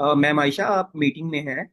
Ma'am Ayesha, आप meeting में हैं?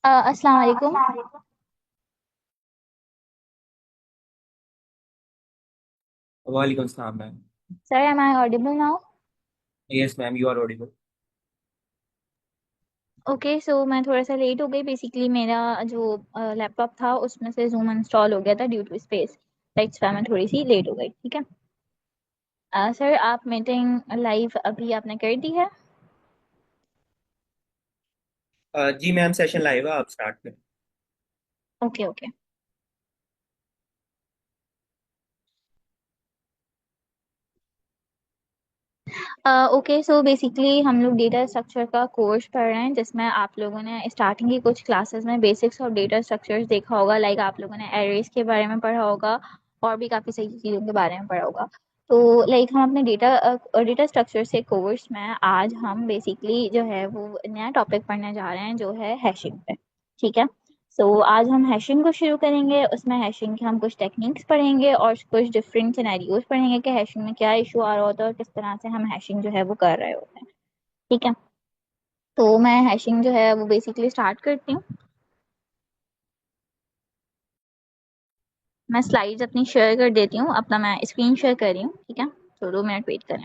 अस्सलाम वालेकुम। वालेकुम सलाम ma'am. Sir, am I audible now? Yes ma'am, you are audible. Okay, so मैं थोड़ा सा लेट हो गई। बेसिकली मेरा जो लैपटॉप था उसमें से जूम इंस्टॉल हो गया था due to space. That's why मैं थोड़ी सी लेट हो गई। ठीक है। सर, आप मीटिंग लाइव अभी आपने कर दी है? जी मैम, सेशन लाइव है, आप स्टार्ट करें। Okay okay. Okay, so basically हम लोग डेटा स्ट्रक्चर का कोर्स पढ़ रहे हैं, जिसमें आप लोगों ने स्टार्टिंग की कुछ क्लासेस में बेसिक्स ऑफ डेटा स्ट्रक्चर्स देखा होगा। लाइक आप लोगों ने एरेज के बारे में पढ़ा होगा और भी काफ़ी सही चीज़ों के बारे में पढ़ा होगा। तो लाइक हम अपने डेटा स्ट्रक्चर से कोर्स में आज हम बेसिकली जो है वो नया टॉपिक पढ़ने जा रहे हैं, जो है हैशिंग पे। ठीक है। सो आज हम हैशिंग को शुरू करेंगे। उसमें हैशिंग के हम कुछ टेक्निक्स पढ़ेंगे और कुछ डिफरेंट सिनेरियोज पढ़ेंगे कि हैशिंग में क्या इशू आ रहा होता है और किस तरह से हम हैशिंग जो है वो कर रहे होते हैं। ठीक है। तो मैं हैशिंग जो है वो बेसिकली स्टार्ट करती हूँ। मैं स्लाइड्स अपनी शेयर कर देती हूँ। अपना मैं स्क्रीन शेयर कर रही हूँ। ठीक है। तो 2 मिनट वेट करें।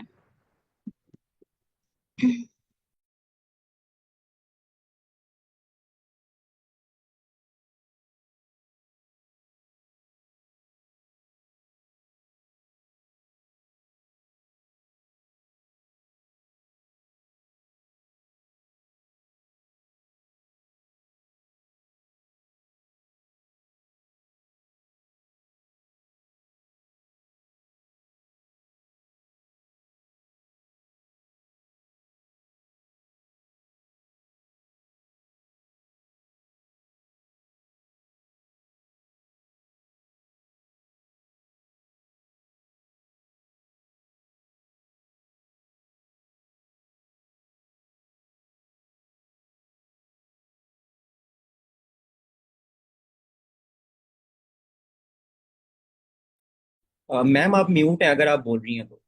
मैम आप म्यूट हैं अगर आप बोल रही हैं तो।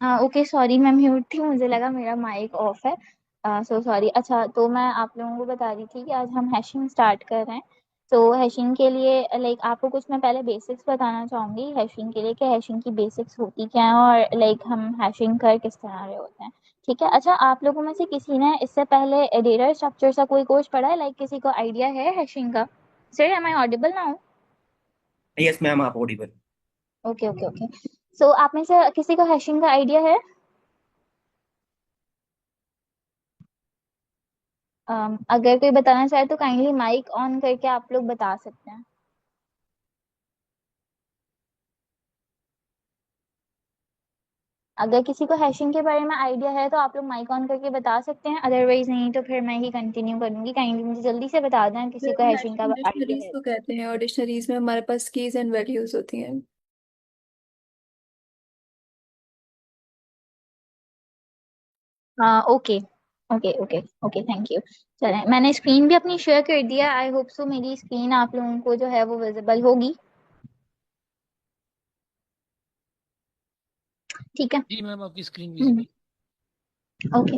ओके, सॉरी मैं म्यूट थी, मुझे लगा मेरा माइक ऑफ है। So sorry. अच्छा, तो मैं आप लोगों को बता रही थी कि आज हम हैशिंग स्टार्ट कर रहे हैं। तो हैशिंग के लिए लाइक आपको कुछ मैं पहले बेसिक्स बताना चाहूँगी हैशिंग के लिए कि हैशिंग की बेसिक्स होती क्या है और लाइक हम हैशिंग कर किस तरह रहे होते हैं। ठीक है, अच्छा आप लोगों में से किसी ने इससे पहले डेटा स्ट्रक्चर का कोई कोर्स पढ़ा है, लाइक किसी को आइडिया है हैशिंग का? Sir am I audible now? Yes ma'am, आप audible. Okay okay okay. So आप में से किसी को हैशिंग का आइडिया है? अगर कोई बताना चाहे तो काइंडली माइक ऑन करके आप लोग बता सकते हैं। अगर किसी को हैशिंग के बारे में आइडिया है तो आप लोग माइक ऑन करके बता सकते हैं, अदरवाइज नहीं तो फिर मैं ही कंटिन्यू करूंगी। काइंडली मुझे जल्दी से बता दें किसी को हैशिंग का हैशिंग आइडिया डिक्शनरीज है। को कहते हैं और डिक्शनरीज में हमारे पास कीज एंड वैल्यूज होती हैं। हाँ okay okay okay okay, thank you. चलें, मैंने स्क्रीन भी अपनी शेयर कर दिया। आई होप सो मेरी स्क्रीन आप लोगों को जो है वो विजिबल होगी। ठीक है। जी मैम, आपकी स्क्रीन हम्म, विजिबल। ओके।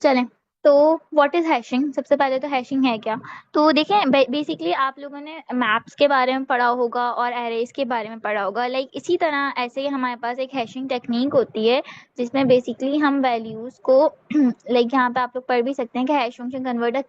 चलें, तो व्हाट इज हैशिंग? सबसे पहले तो हैशिंग है क्या? तो देखें, बेसिकली आप लोगों ने मैप्स के बारे में पढ़ा होगा और एरेज के बारे में पढ़ा होगा। लाइक इसी तरह ऐसे ही हमारे पास एक हैशिंग टेक्निक होती है जिसमें बेसिकली हम वैल्यूज को लाइक यहाँ पे आप लोग पढ़ भी सकते हैं कि हैश फंक्शन कन्वर्ट्स अ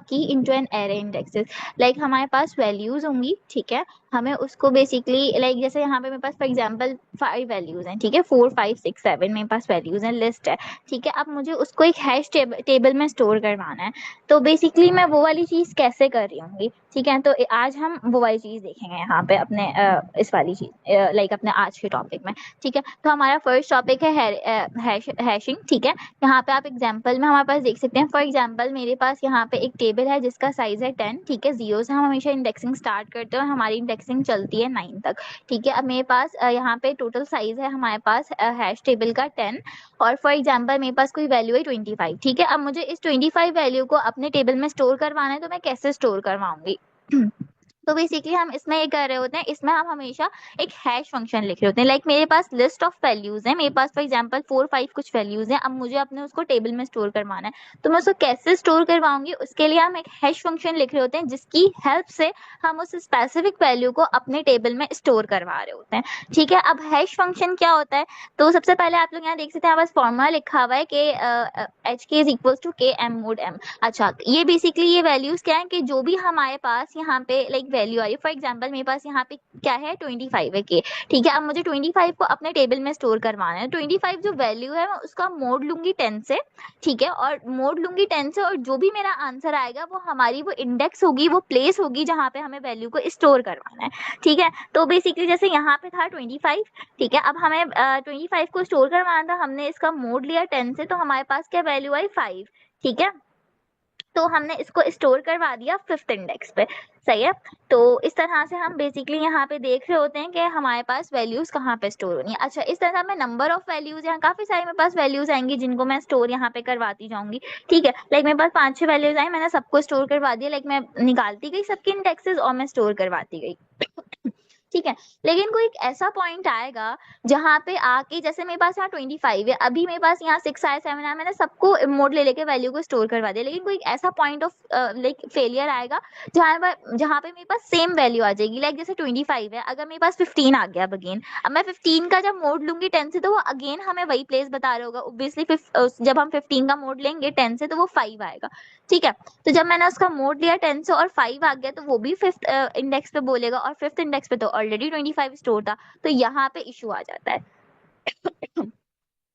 की into an array indexes. Like हमारे पास वैल्यूज होंगी, ठीक है, हमें उसको बेसिकली लाइक जैसे यहाँ पे मेरे पास फॉर एग्जांपल 5 वैल्यूज हैं, ठीक है, 4 5 6 7 मेरे पास वैल्यूज हैं, लिस्ट है, ठीक है। अब मुझे उसको एक हैश टेबल में स्टोर करवाना है। तो बेसिकली मैं वो वाली चीज कैसे कर रही होंगी, ठीक है। तो आज हम वो वाली चीज देखेंगे यहाँ पे अपने इस वाली चीज लाइक अपने आज के टॉपिक में। ठीक है, तो हमारा फर्स्ट टॉपिक है हैशिंग, ठीक है। यहाँ पे आप एग्जाम्पल में हमारे पास देख सकते हैं। फॉर एग्जाम्पल मेरे पास यहाँ पे एक टेबल है जिसका साइज है 10, ठीक है। 0 से हम हमेशा इंडेक्सिंग स्टार्ट करते हैं और हमारी इंडेक्सिंग चलती है 9 तक, ठीक है। अब मेरे पास यहाँ पे टोटल साइज है हमारे पास हैश टेबल का 10, और फॉर एग्जाम्पल मेरे पास कोई वैल्यू है 25, ठीक है। अब मुझे इस 25 वैल्यू को अपने टेबल में स्टोर करवाना है, तो मैं कैसे स्टोर करवाऊंगी? तो बेसिकली हम इसमें ये कर रहे होते हैं, इसमें हम हमेशा एक हैश फंक्शन लिख रहे होते हैं। लाइक मेरे पास लिस्ट ऑफ वैल्यूज है, मेरे पास फॉर एग्जांपल 4 5 कुछ वैल्यूज हैं। अब मुझे अपने उसको टेबल में स्टोर करवाना है, तो मैं उसको कैसे स्टोर करवाऊंगी? उसके लिए हम एक हैश फंक्शन लिख रहे होते हैं जिसकी हेल्प से हम उस स्पेसिफिक वैल्यू को अपने टेबल में स्टोर करवा रहे होते हैं, ठीक है। अब हैश फंक्शन क्या होता है? तो सबसे पहले आप लोग यहाँ देख सकते हैं, बस फॉर्मूला लिखा हुआ है कि एच के इज इक्वल टू के एम मोड एम। अच्छा, ये बेसिकली ये वैल्यूज क्या है कि जो भी हमारे पास यहाँ पे लाइक वैल्यू आ रही है, फॉर एग्जांपल मेरे पास यहाँ पे क्या है 25 है के, ठीक है। अब मुझे 25 को अपने टेबल में स्टोर करवाना है। 25 जो वैल्यू है मैं उसका मोड लूंगी 10 से, ठीक है, और मोड लूंगी 10 से, और जो भी मेरा आंसर आएगा वो हमारी वो इंडेक्स होगी, वो प्लेस होगी जहाँ पे हमें वैल्यू को स्टोर करवाना है, ठीक है। तो बेसिकली जैसे यहाँ पे था 25, ठीक है। अब हमें 25 को स्टोर करवाना था, हमने इसका मोड लिया 10 से, तो हमारे पास क्या वैल्यू आई 5, ठीक है। तो हमने इसको स्टोर करवा दिया 5th इंडेक्स पे, सही है। तो इस तरह से हम बेसिकली यहाँ पे देख रहे होते हैं कि हमारे पास वैल्यूज कहाँ पे स्टोर होनी है। अच्छा, इस तरह मैं नंबर ऑफ वैल्यूज, यहाँ काफी सारे मेरे पास वैल्यूज आएंगी जिनको मैं स्टोर यहाँ पे करवाती जाऊंगी, ठीक है। लाइक मेरे पास 5 6 वैल्यूज आई, मैंने सबको स्टोर करवा दिया। लाइक मैं निकालती गई सबके इंडेक्सेस और मैं स्टोर करवाती गई, ठीक है। लेकिन कोई एक ऐसा पॉइंट आएगा जहां पे आके, जैसे मेरे पास यहाँ 25 है, अभी मेरे पास यहाँ 6 आया 7 आया, मैंने सबको मोड ले लेके वैल्यू को स्टोर करवा दिया। लेकिन कोई एक ऐसा पॉइंट ऑफ लाइक फेलियर आएगा जहां पे मेरे पास सेम वैल्यू आ जाएगी। लाइक जैसे 25 है, अगर मेरे पास 15 आ गया अब अगेन, अब मैं 15 का जब मोड लूंगी 10 से, तो वो अगेन हमें वही प्लेस बता रहा होगा ऑब्वियसली। जब हम 15 का मोड लेंगे 10 से, तो वो 5 आएगा, ठीक है। तो जब मैंने उसका मोड लिया 10 से और 5 आ गया, तो वो भी 5th इंडेक्स पे बोलेगा, और 5th इंडेक्स पे तो ऑलरेडी 25 स्टोर था, तो यहाँ पे इशू आ जाता है,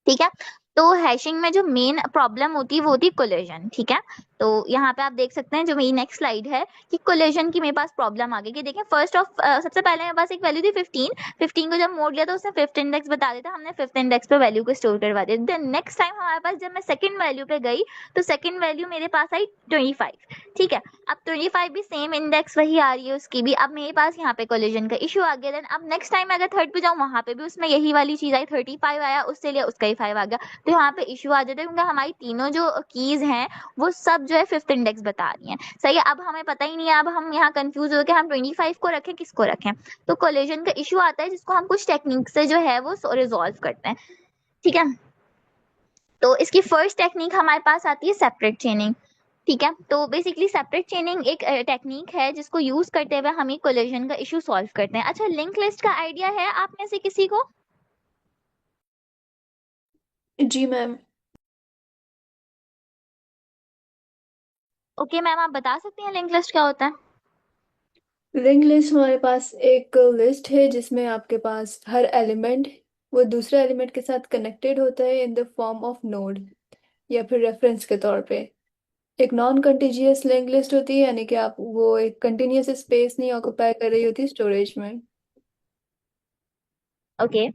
ठीक है। तो हैशिंग में जो मेन प्रॉब्लम होती है वो होती है कोलिजन, ठीक है। तो यहाँ पे आप देख सकते हैं जो मेरी नेक्स्ट स्लाइड है कि कोलिजन की मेरे पास प्रॉब्लम आ गई कि देखें, फर्स्ट ऑफ सबसे पहले मेरे पास एक वैल्यू थी 15 को जब मोड लिया तो उसने 5th इंडेक्स बता दिया था, हमने 5th इंडेक्स पे वैल्यू को स्टोर करवा दिया। देन नेक्स्ट टाइम हमारे पास जब मैं सेकंड वैल्यू पे गई, तो सेकंड वैल्यू मेरे पास आई 25, ठीक है। अब 25 भी सेम इंडेक्स वही आ रही है उसकी भी, अब मेरे पास यहाँ पे कोलिजन का इशू आ गया। देन अब नेक्स्ट टाइम अगर थर्ड पे जाऊँ, वहां पे भी उसमें यही वाली चीज आई, 35 आया, उससे लिया उसका ही 5 आ गया। तो यहाँ पे इशू आ जाता है क्योंकि हमारी तीनों जो कीज हैं वो सब जो है 5th इंडेक्स बता रही हैं, सही है। अब हमें पता ही नहीं है, अब हम यहाँ कंफ्यूज हो के हम 25 को रखें किसको रखें। तो कोलिजन का इशू आता है जिसको हम कुछ टेक्निक से जो है वो रिजोल्व करते हैं, ठीक है। तो इसकी फर्स्ट टेक्निक हमारे पास आती है सेपरेट चेनिंग, ठीक है, तो बेसिकली सेपरेट चेनिंग एक टेक्निक है जिसको यूज करते हुए हम एक कोलिजन का इशू सॉल्व करते हैं। अच्छा, लिंक लिस्ट का आइडिया है आप में से किसी को? जी मैम। ओके मैम, आप बता सकती हैं लिंक लिस्ट क्या होता है? लिंक लिस्ट हमारे पास एक लिस्ट है जिसमें आपके पास हर एलिमेंट वो दूसरे एलिमेंट के साथ कनेक्टेड होता है in the form of node या फिर रेफरेंस के तौर पे। एक नॉन कंटीजियस लिंक लिस्ट होती है, यानी कि आप वो एक कंटिन्यूस स्पेस नहीं ऑक्युपाई कर रही होती स्टोरेज में। ओके,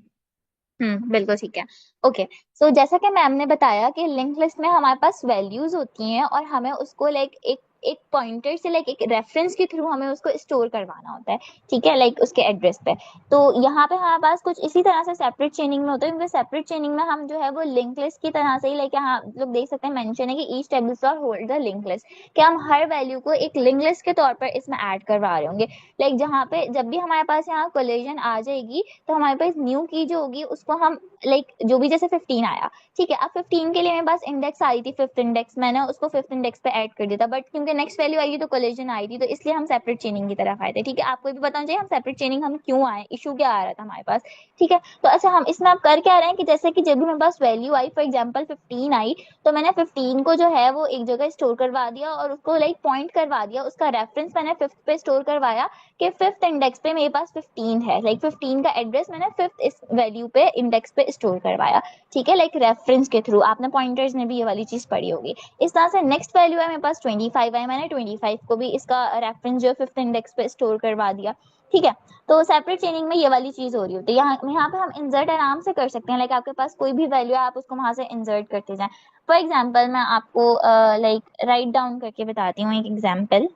बिल्कुल ठीक है। ओके, सो जैसा कि मैम ने बताया कि लिंक लिस्ट में हमारे पास वैल्यूज होती हैं और हमें उसको लाइक एक एक पॉइंटर से लाइक एक रेफरेंस के थ्रू हमें उसको स्टोर करवाना होता है, ठीक है, लाइक उसके एड्रेस पे। तो यहाँ पे हमारे पास कुछ इसी तरह से सेपरेट चेनिंग में होता है, क्योंकि सेपरेट चेनिंग में हम जो है वो लिंक लिस्ट की तरह से ही लाइक यहाँ लोग देख सकते हैं मेंशन है कि each table store hold the link list, कि हम हर वैल्यू को एक लिंक लिस्ट के तौर पर इसमें ऐड करवा रहे होंगे। लाइक जहाँ पे जब भी हमारे पास यहाँ कोलिजन आ जाएगी तो हमारे पास न्यू की जो होगी उसको हम लाइक जो भी जैसे 15 आया, ठीक है, अब 15 के लिए मेरे पास इंडेक्स आ रही थी, फिफ्थ इंडेक्स, मैंने उसको फिफ्थ इंडेक्स पे ऐड कर दिया था, बट क्योंकि नेक्स्ट वैल्यू आई थी तो कोलिजन आई थी, तो इसलिए हम सेपरेट चेनिंग की तरफ आए थे। ठीक है, आपको भी बताना चाहिए हम सेपरेट चेनिंग हम क्यों आए, इशू क्या आ रहा था हमारे पास। ठीक है, तो अच्छा हम इसमें आप कर क्या रहे हैं कि जैसे कि जब भी मेरे पास वैल्यू आई, फॉर एग्जाम्पल 15 आई, तो मैंने 15 को जो है वो एक जगह स्टोर करवा दिया और उसको लाइक पॉइंट करवा दिया, उसका रेफरेंस मैंने फिफ्थ पे स्टोर करवाया कि फिफ्थ इंडेक्स पे मेरे पास 15 है, लाइक 15 का एड्रेस मैंने फिफ्थ इस वैल्यू पे इंडेक्स पे स्टोर करवाया। ठीक है, लाइक रेफरेंस के थ्रू, आपने पॉइंटर्स में भी ये वाली चीज पढ़ी होगी। इस तरह से नेक्स्ट वैल्यू है मेरे पास 25 है, मैंने 25 को भी इसका रेफरेंस जो फिफ्थ इंडेक्स पे स्टोर करवा दिया। ठीक है, तो सेपरेट चेनिंग में ये वाली चीज हो रही होती है। यहाँ पे हम इंसर्ट आराम से कर सकते हैं, लाइक आपके पास कोई भी वैल्यू है आप उसको वहां से इंसर्ट करते जाएं। फॉर एग्जाम्पल मैं आपको लाइक राइट डाउन करके बताती हूँ एक example.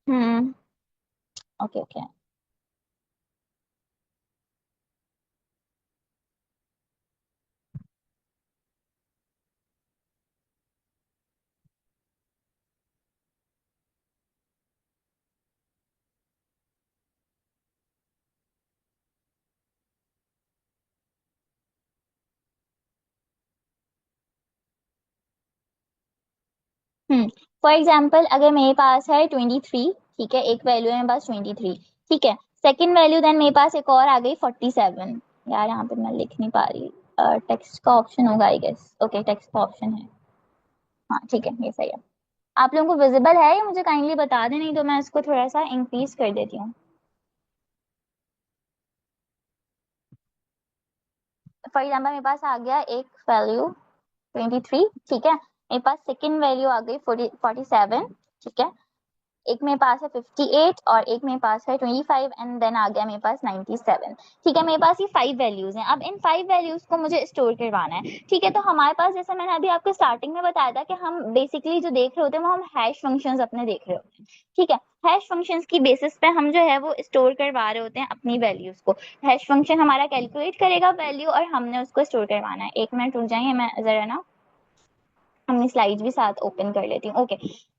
Hmm, okay okay. For example अगर मेरे पास है 23, ठीक है, एक वैल्यू है मेरे पास 23, ठीक है, सेकंड वैल्यू देन मेरे पास एक और आ गई 47। यार यहाँ पे मैं लिख नहीं पा रही, टेक्स्ट का ऑप्शन होगा आई गेस, ओके टेक्स्ट का ऑप्शन है, हाँ ठीक है ये सही है। आप लोगों को विजिबल है ये मुझे काइंडली बता दें, नहीं तो मैं इसको थोड़ा सा इंक्रीज कर देती हूँ। फॉर एग्जाम्पल मेरे पास आ गया एक वैल्यू 23, ठीक है, मेरे पास सेकंड वैल्यू आ गई 47, ठीक है, एक मेरे पास है 58 और एक मेरे पास है 25 एंड देन आ गया मेरे पास 97। ठीक है, मेरे पास ये 5 वैल्यूज हैं, अब इन 5 वैल्यूज को मुझे स्टोर करवाना है। ठीक है, तो हमारे पास जैसे मैंने अभी आपको स्टार्टिंग में बताया था कि हम बेसिकली जो देख रहे होते हैं वो हम हैश फंक्शंस अपने देख रहे होते हैं। ठीक है, हैश फंक्शंस की बेसिस पे हम जो है वो स्टोर करवा रहे होते हैं अपनी वैल्यूज को। हैश फंक्शन हमारा कैलकुलेट करेगा वैल्यू और हमने उसको स्टोर करवाना है। एक मिनट रुक जाइए, मैं जरा ना अपनी स्लाइड भी साथ ओपन कर लेती हूँ। ओके,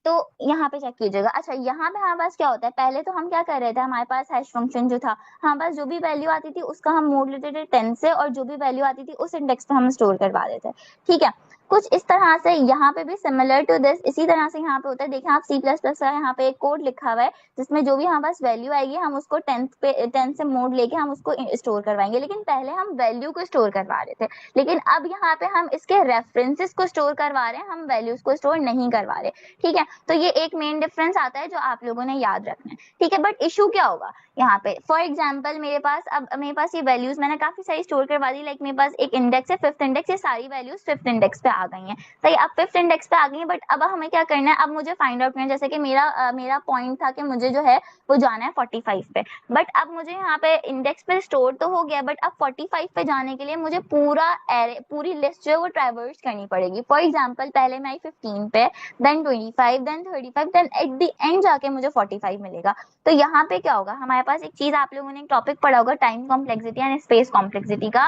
तो यहाँ पे चेक कीजिएगा। अच्छा, यहाँ पे हमारे पास क्या होता है, पहले तो हम क्या कर रहे थे, हमारे पास हैश फंक्शन जो था, हमारे पास जो भी वैल्यू आती थी उसका हम मोड लेते थे 10 से और जो भी वैल्यू आती थी उस इंडेक्स पे हम स्टोर करवा देते। ठीक है, कुछ इस तरह से यहाँ पे भी सिमिलर टू दिस इसी तरह से यहाँ पे होता है। देखिए आप सी प्लस प्लस का यहाँ पे एक कोड लिखा हुआ है जिसमें जो भी हमारे पास वैल्यू आएगी हम उसको 10th पे 10 से मोड लेके हम उसको स्टोर करवाएंगे, लेकिन पहले हम वैल्यू को स्टोर करवा रहे थे, लेकिन अब यहाँ पे हम इसके रेफरेंसेस को स्टोर करवा रहे हैं, हम वैल्यूज को स्टोर नहीं करवा रहे। ठीक है, तो ये एक मेन डिफरेंस आता है जो आप लोगों ने याद रखना है। ठीक है, बट इशू क्या होगा यहाँ पे, फॉर एग्जाम्पल मेरे पास अब मेरे पास ये वैल्यूज मैंने काफी सारी स्टोर करवा दी, लाइक मेरे पास एक इंडेक्स है फिफ्थ इंडेक्स, ये सारी वैल्यूज फिफ्थ इंडेक्स पे आ गई हैं। सही, अब फिफ्थ इंडेक्स पे आ गई है, बट अब हमें क्या करना है, अब मुझे फाइंड आउट करना है, जैसे कि मेरा पॉइंट था कि मुझे जो है वो जाना है 45 पे, बट अब मुझे यहाँ पे इंडेक्स पे स्टोर तो हो गया, बट अब 45 पे जाने के लिए मुझे पूरा एरे पूरी लिस्ट जो है वो ट्रैवर्स करनी पड़ेगी। फॉर एग्जाम्पल पहले मैं आई 15 पे, then 25, then 35, then at the end जाके मुझे 45 मिलेगा। तो यहाँ पे क्या होगा, हमारे पास एक चीज आप लोगों ने एक टॉपिक पढ़ा होगा time complexity and space complexity का,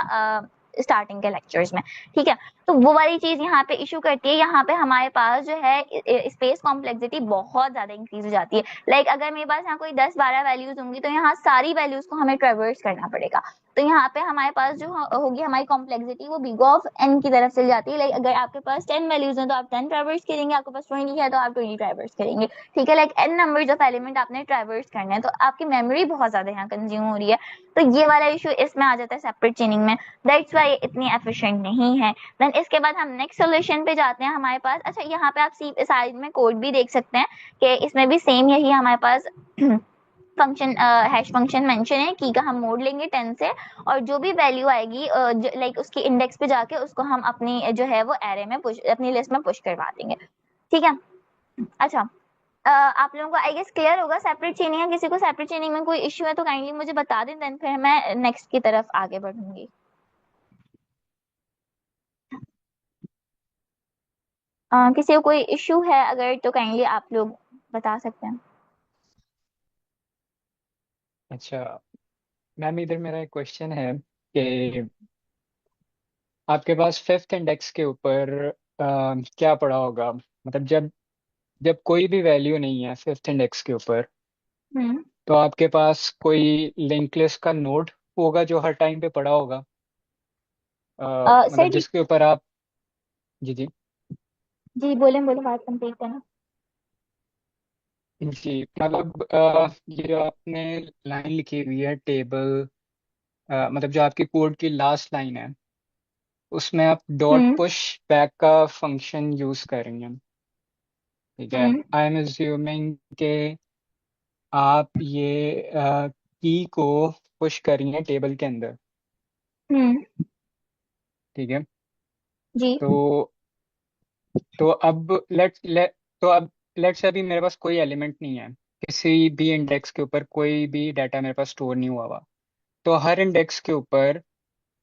स्टार्टिंग के लेक्चर्स में, ठीक है। तो वो वाली चीज यहाँ पे इशू करती है, यहाँ पे हमारे पास जो है स्पेस कॉम्प्लेक्सिटी बहुत ज्यादा इंक्रीज हो जाती है। लाइक अगर मेरे पास यहाँ कोई 10-12 वैल्यूज होंगी तो यहाँ सारी वैल्यूज को हमें ट्रेवर्स करना पड़ेगा। तो यहाँ पे हमारे पास जो होगी हमारी कॉम्प्लेक्सिटी वो बिग ऑफ n की तरफ चली जाती है। लाइक अगर आपके पास 10 वैल्यूज हैं तो आप 10 ट्रेवर्स करेंगे, आपके पास 20 है तो आप 20 ट्रेवर्स करेंगे, ठीक है। Like n numbers of element आपने ट्रेवर्स करने हैं, तो आपकी मेमोरी बहुत ज्यादा यहाँ कंज्यूम हो रही है। तो ये वाला इशू इसमें आ जाता है सेपरेट चेनिंग में, दैट्स वाई इतनी एफिशिएंट नहीं है। देन इसके बाद हम नेक्स्ट सोल्यूशन पे जाते हैं। हमारे पास अच्छा यहाँ पे आप साइड में कोड भी देख सकते हैं कि इसमें भी सेम यही हमारे पास फंक्शन हैश फंक्शन मेंशन है की का हम मोड लेंगे 10 से, और जो भी वैल्यू आएगी लाइक उसकी इंडेक्स पे जाके उसको हम अपनी जो है वो एरे में पुश, अपनी लिस्ट में पुश करवा देंगे, ठीक है। अच्छा आप लोगों को आई गेस क्लियर होगा सेपरेट चेनिंग है। किसी को सेपरेट चेनिंग में कोई इश्यू है तो काइंडली मुझे बता दें, देन फिर मैं नेक्स्ट की तरफ आगे बढ़ूंगी। किसी को कोई इश्यू है अगर तो काइंडली आप लोग बता सकते हैं। अच्छा मैम, इधर मेरा एक क्वेश्चन है कि आपके पास फिफ्थ इंडेक्स के ऊपर क्या पड़ा होगा, मतलब जब जब कोई भी वैल्यू नहीं है फिफ्थ इंडेक्स के ऊपर, हम्म तो आपके पास कोई लिंक लिस्ट का नोड होगा जो हर टाइम पे पड़ा होगा, सर मतलब जी, जिसके ऊपर आप। जी जी। जी बोले बोले, बात कंप्लीट करना। जी मतलब ये जो आपने लाइन लिखी हुई है टेबल, मतलब जो आपकी कोड की लास्ट लाइन है, उसमें आप डॉट हम्म पुश बैक का फंक्शन यूज कर रही हैं, ठीक है। हम्म आई एम अज्यूमिंग कि आप ये की को पुश कर रही हैं टेबल के अंदर, हम्म ठीक है। जी तो अब लेट तो अब लेट से अभी मेरे पास कोई एलिमेंट नहीं है, किसी भी इंडेक्स के ऊपर कोई भी डाटा मेरे पास स्टोर नहीं हुआ हुआ। तो हर इंडेक्स के ऊपर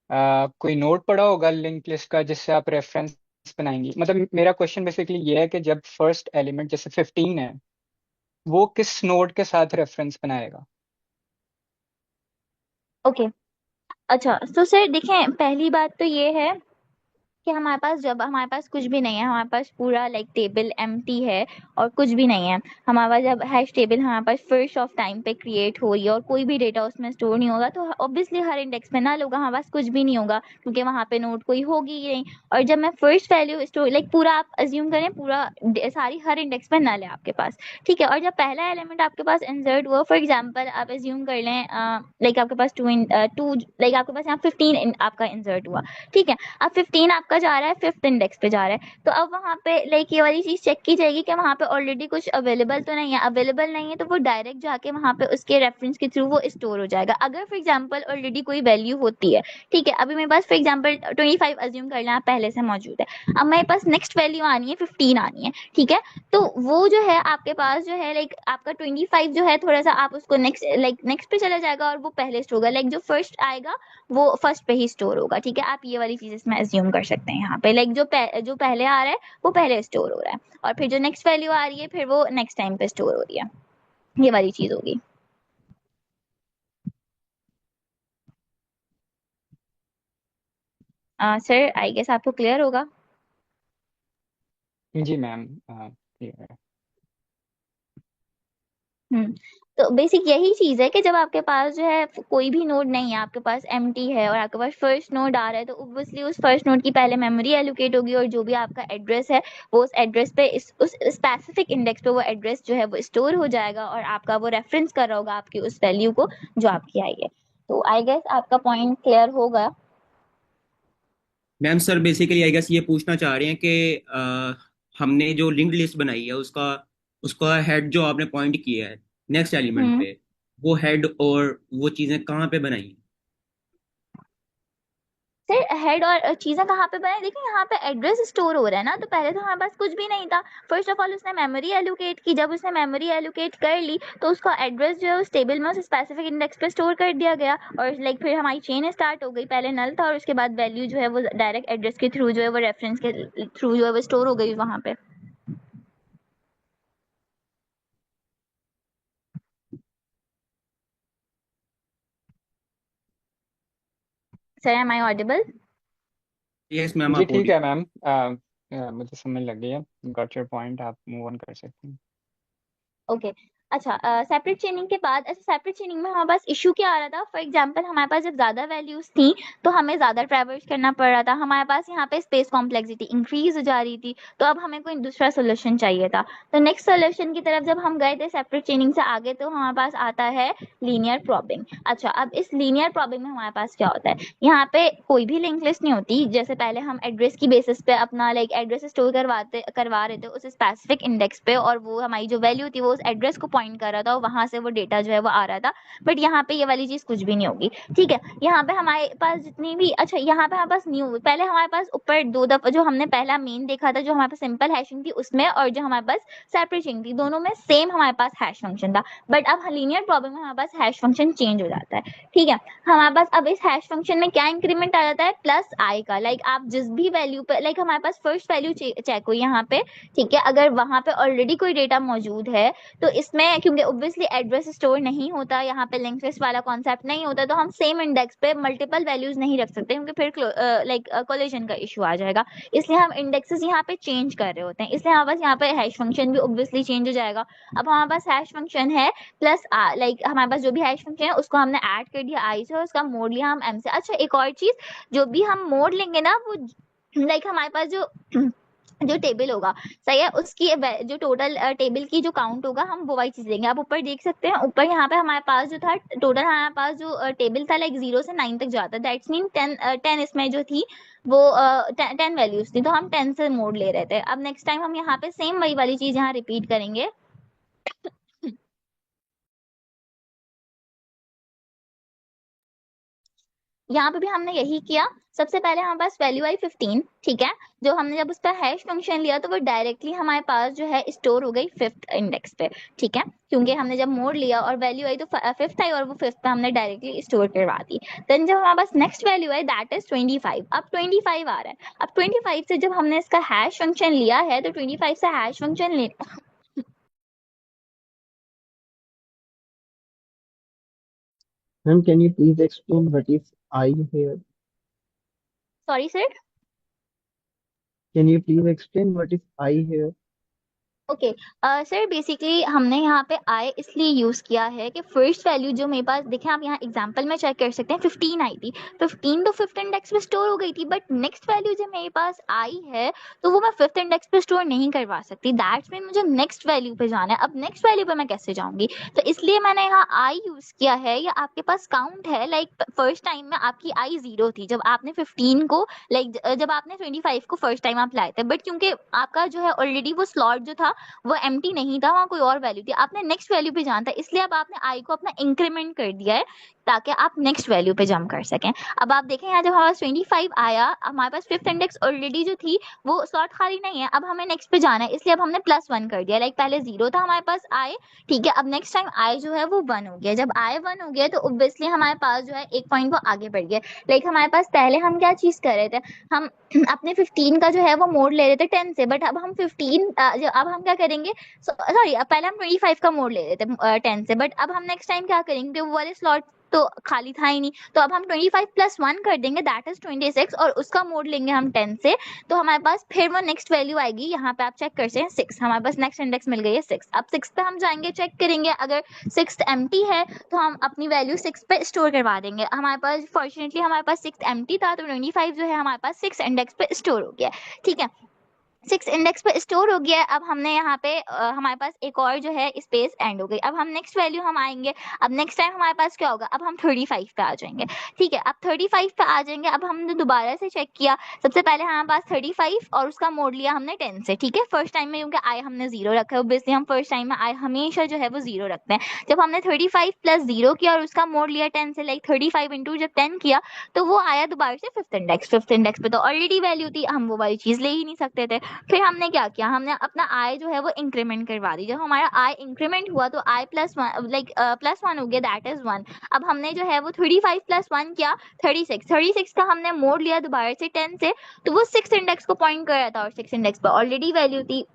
कोई नोड पड़ा होगा लिंक लिस्ट का जिससे आप रेफरेंस बनाएंगी। मतलब मेरा क्वेश्चन बेसिकली ये है कि जब फर्स्ट एलिमेंट जैसे 15 है, वो किस नोड के साथ रेफरेंस बनाएगा। ओके। अच्छा तो सर देखें, पहली बात तो ये है कि हमारे पास जब हमारे पास कुछ भी नहीं है, हमारे पास पूरा लाइक टेबल एम्प्टी है और कुछ भी नहीं है, हमारे पास जब हैश टेबल हमारे पास फर्स्ट ऑफ टाइम पे क्रिएट हो रही है और कोई भी डेटा उसमें स्टोर नहीं होगा, तो ऑब्वियसली हर इंडेक्स में नल होगा, हमारे पास कुछ भी नहीं होगा क्योंकि वहाँ पे नोड कोई होगी ही नहीं। और जब मैं फर्स्ट वैल्यू स्टोर लाइक पूरा आप अज्यूम करें, पूरा सारी हर इंडेक्स में नल है आपके पास, ठीक है। और जब पहला एलिमेंट आपके पास इंसर्ट हुआ, फॉर एग्जाम्पल आप अज्यूम कर लें लाइक आपके पास टू लाइक आपके पास यहाँ 15 आपका इंसर्ट हुआ, ठीक है। अब 15 आपका जा रहा है फिफ्थ इंडेक्स पे जा रहा है, तो अब वहाँ पे लाइक ये वाली चीज चेक की जाएगी कि वहाँ पे ऑलरेडी कुछ अवेलेबल तो नहीं है। अवेलेबल नहीं है तो वो डायरेक्ट जाके वहाँ पे उसके रेफरेंस के थ्रू वो स्टोर हो जाएगा। अगर फॉर एग्जाम्पल ऑलरेडी कोई वैल्यू होती है, ठीक है, अभी मेरे पास फॉर एग्जाम्पल 25 अज्यूम कर लें आप पहले से मौजूद है, अब मेरे पास नेक्स्ट वैल्यू आनी है 15 आनी है, ठीक है। तो वो जो है आपके पास जो है लाइक आपका 25 जो है थोड़ा सा आप उसको नेक्स्ट पे चला जाएगा और वो पहले स्टोर होगा, लाइक जो फर्स्ट आएगा वो फर्स्ट पे ही स्टोर होगा, ठीक है। आप ये वाली चीज इसमें अज्यूम कर सकते हैं यहाँ पे, लाइक जो पहले आ रहा है वो पहले स्टोर हो रहा है और फिर जो नेक्स्ट वैल्यू आ रही है फिर वो नेक्स्ट टाइम पे स्टोर हो रही है, ये वाली चीज होगी। सर आई गेस आपको क्लियर होगा। जी मैम, ठीक है। हम्म तो बेसिक यही चीज है कि जब आपके पास जो है कोई भी नोड नहीं है, आपके पास एम्प्टी है और आपके पास फर्स्ट नोड आ रहा है, तो ऑब्वियसली उस फर्स्ट नोड की पहले मेमोरी एलोकेट होगी और जो भी आपका एड्रेस है वो उस एड्रेस पे उस स्पेसिफिक इंडेक्स पे वो एड्रेस जो है वो स्टोर हो जाएगा और आपका वो रेफरेंस कर रहा होगा आपकी उस वैल्यू को जो आपकी आई है। तो आई गेस आपका पॉइंट क्लियर होगा। Ma'am sir basically I guess ये पूछना चाह रहे हैं कि हमने जो लिंक्ड लिस्ट बनाई है उसका उसका हेड जो आपने पॉइंट किया है नेक्स्ट एलिमेंट हम्म पे, वो हेड और वो चीजें कहाँ पे बनाई। सर हेड और चीजें कहाँ पे बनाए, देखिए यहाँ पे एड्रेस स्टोर हो रहा है ना, तो पहले तो हमारे पास कुछ भी नहीं था। फर्स्ट ऑफ ऑल उसने मेमोरी एलोकेट की, जब उसने मेमोरी एलोकेट कर ली तो उसका एड्रेस जो है उस टेबल में उस स्पेसिफिक इंडेक्स पे स्टोर कर दिया गया और लाइक फिर हमारी चेन स्टार्ट हो गई। पहले नल था और उसके बाद वैल्यू जो है वो डायरेक्ट एड्रेस के थ्रू जो है वो रेफरेंस के थ्रू जो है वो स्टोर हो गई वहां पे। Sir am I audible. Yes ma'am, जी आप ठीक ऑडियो। है मैम, मुझे समझ लग गई है, गॉट योर पॉइंट, आप मूव ऑन कर सकते हैं। ओके। अच्छा, सेपरेट चेनिंग के बाद, अच्छा सेपरेट चेनिंग में हमारे पास इशू क्या आ रहा था? फॉर एग्जांपल हमारे पास जब ज़्यादा वैल्यूज थी तो हमें ज़्यादा ट्रैवर्स करना पड़ रहा था, हमारे पास यहाँ पे स्पेस कॉम्प्लेक्सिटी इंक्रीज हो जा रही थी, तो अब हमें कोई दूसरा सोल्यूशन चाहिए था। तो नेक्स्ट सोल्यूशन की तरफ जब हम गए थे सेपरेट चेनिंग से आगे, तो हमारे पास आता है लीनियर प्रॉबिंग। अच्छा, अब इस लीनियर प्रॉबिंग में हमारे पास क्या होता है? यहाँ पे कोई भी लिंक लिस्ट नहीं होती, जैसे पहले हम एड्रेस की बेसिस पे अपना लाइक एड्रेस स्टोर करवा रहे थे उस स्पेसिफिक इंडेक्स पे, और वो हमारी जो वैल्यू थी वो उस एड्रेस को पॉइंट कर रहा था और वहां से वो डेटा जो है वो आ रहा था। बट यहाँ पे ये वाली चीज कुछ भी नहीं होगी, ठीक है। यहाँ पे हमारे पास जितनी भी, अच्छा यहाँ पे हमारे पास न्यू, पहले हमारे पास ऊपर दो दफा जो हमने पहला मेन देखा था, जो हमारे पास सिंपल हैशिंग थी उसमें, और जो हमारे पास सेपरेटिंग थी, दोनों में सेम हमारे पास हैश फंक्शन था। बट अब लीनियर प्रॉब्लम में हमारे पास हैश फंक्शन चेंज हो जाता है, ठीक है। हमारे पास अब इस हैश फंक्शन में क्या इंक्रीमेंट आ जाता है? प्लस आई का, लाइक आप जिस भी वैल्यू पे, लाइक हमारे पास फर्स्ट वैल्यू चेक हुई यहाँ पे, ठीक है। अगर वहां पे ऑलरेडी कोई डेटा मौजूद है तो इसमें, क्योंकि ऑब्वियसली एड्रेस स्टोर नहीं होता यहाँ पे, लिंक लिस्ट वाला कॉन्सेप्ट नहीं होता, तो हम सेम इंडेक्स पे मल्टीपल वैल्यूज नहीं रख सकते, क्योंकि फिर लाइक कोलिजन का इशू आ जाएगा। इसलिए हम इंडेक्सेस यहाँ पे चेंज कर रहे होते हैं, इसलिए हमारे पास यहाँ पे हैश फंक्शन भी ऑब्वियसली चेंज हो जाएगा। अब हमारे पास हैश फंक्शन है प्लस लाइक हमारे पास जो भी हैश फंक्शन है उसको हमने ऐड कर दिया आई से, और उसका मोड लिया हम एम से। अच्छा, एक और चीज, जो भी हम मोड लेंगे ना, वो लाइक हमारे पास जो जो टेबल होगा, सही है, उसकी जो टोटल टेबल की जो काउंट होगा, हम वो वाली चीज देंगे। आप ऊपर देख सकते हैं, ऊपर यहाँ पे हमारे पास जो था टोटल, हमारे पास जो टेबल था लाइक 0 से 9 तक जाता, दैट्स मीन 10 इसमें जो थी वो 10 वैल्यूज थी, तो हम 10 से मोड ले रहे थे। अब नेक्स्ट टाइम हम यहाँ पे सेम वही वाली चीज यहाँ रिपीट करेंगे। यहाँ पे भी हमने यही किया। सबसे पहले हमारे पास वैल्यू आई 15, ठीक है। जो हमने जब उस पर हैश फंक्शन लिया तो वो डायरेक्टली हमारे पास जो है स्टोर हो गई फिफ्थ इंडेक्स पे, ठीक है, क्योंकि हमने जब मोड लिया और वैल्यू आई तो फिफ्थ आई, और वो फिफ्थ पे हमने डायरेक्टली स्टोर करवा दी। देन जब हमारे पास next value I that is 25, अब 25 आ रहा है। अब 25 से जब हमने इसका हैश फंक्शन लिया है तो 25 से हैश फंक्शन ले, Ma'am, can you please explain what is I here? Sorry sir. Can you please explain what is I here? Okay, sir basically हमने यहाँ पे आई इसलिए यूज किया है कि फर्स्ट वैल्यू जो मेरे पास, देखें आप यहाँ एग्जांपल में चेक कर सकते हैं, 15 आई थी, 15 तो फिफ्थ इंडेक्स पे स्टोर हो गई थी, बट नेक्स्ट वैल्यू जो मेरे पास आई है तो वो मैं फिफ्थ इंडेक्स पे स्टोर नहीं करवा सकती, दैट्स मीन मुझे नेक्स्ट वैल्यू पे जाना है। अब नेक्स्ट वैल्यू पे मैं कैसे जाऊंगी? तो इसलिए मैंने यहाँ आई यूज किया है, या आपके पास काउंट है, लाइक फर्स्ट टाइम में आपकी आई 0 थी जब आपने 15 को, लाइक जब आपने 25 को फर्स्ट टाइम आप लाए थे, बट क्योंकि आपका जो है ऑलरेडी वो स्लॉट जो था वो एम्प्टी नहीं था, वहां कोई और वैल्यू थी, आपने नेक्स्ट वैल्यू पे जाना था, इसलिए अब आपने आई को अपना इंक्रीमेंट कर दिया है ताकि आप नेक्स्ट वैल्यू पे जंप कर सकें। अब आप देखें यहाँ जब हमारे पास 25 आया, हमारे पास फिफ्थ इंडेक्स ऑलरेडी जो थी वो स्लॉट खाली नहीं है, अब हमें नेक्स्ट पे जाना है, इसलिए अब हमने +1 कर दिया, लाइक पहले 0 था हमारे पास आई, ठीक है। अब नेक्स्ट टाइम आई जो है वो 1 हो गया, जब आई 1 हो गया तो ऑब्वियसली हमारे पास जो है एक पॉइंट वो आगे बढ़ गया। लाइक हमारे पास पहले हम क्या चीज कर रहे थे, हम अपने 15 का जो है वो मोड ले रहे थे 10 से, बट अब हम 15 अब हम क्या करेंगे, सॉरी पहले हम 25 का मोड ले रहे थे 10 से, बट अब हम नेक्स्ट टाइम क्या करेंगे, वो वाले स्लॉट तो खाली था ही नहीं, तो अब हम 25 + 1 कर देंगे दैट इज 26, और उसका मोड लेंगे हम 10 से, तो हमारे पास फिर वो नेक्स्ट वैल्यू आएगी, यहाँ पे आप चेक कर सकते हैं 6, हमारे पास नेक्स्ट इंडेक्स मिल गई है 6। अब 6 पे हम जाएंगे, चेक करेंगे, अगर 6 एम्प्टी है तो हम अपनी वैल्यू 6 पे स्टोर करवा देंगे। हमारे पास फॉर्चुनेटली हमारे पास 6 एम्प्टी था, तो 25 जो है हमारे पास 6 इंडेक्स पे स्टोर हो गया, ठीक है। 6 इंडेक्स पे स्टोर हो गया है। अब हमने यहाँ पे हमारे पास एक और जो है स्पेस एंड हो गई, अब हम नेक्स्ट वैल्यू हम आएंगे, अब नेक्स्ट टाइम हमारे पास क्या होगा, अब हम 35 पे आ जाएंगे, ठीक है। अब 35 पे आ जाएंगे, अब हमने दोबारा से चेक किया, सबसे पहले हमारे पास 35 और उसका मोड लिया हमने 10 से, ठीक है। फर्स्ट टाइम में क्योंकि आई हमने 0 रखा है, ऑब्वियसली हम फर्स्ट टाइम में आई हमेशा जो है वो 0 रखते हैं। जब हमने 35 + 0 किया और उसका मोड लिया 10 से, लाइक 35 इंटू जब 10 किया तो वो आया दोबारा से फिफ्थ इंडेक्स पे, तो ऑलरेडी वैल्यू थी, हम वो वाली चीज ले ही नहीं सकते थे। फिर हमने क्या किया, हमने अपना आई जो है वो इंक्रीमेंट करवा दी, जब हमारा आई इंक्रीमेंट हुआ तो आई +1 लाइक +1 हो गया दैट इज 1। अब हमने जो है वो 35 + 1 किया 36 का हमने मोड लिया दोबारा से 10 से, तो वो 6 इंडेक्स को पॉइंट कर रहा था और 6 इंडेक्स पर ऑलरेडी वैल्यू थी।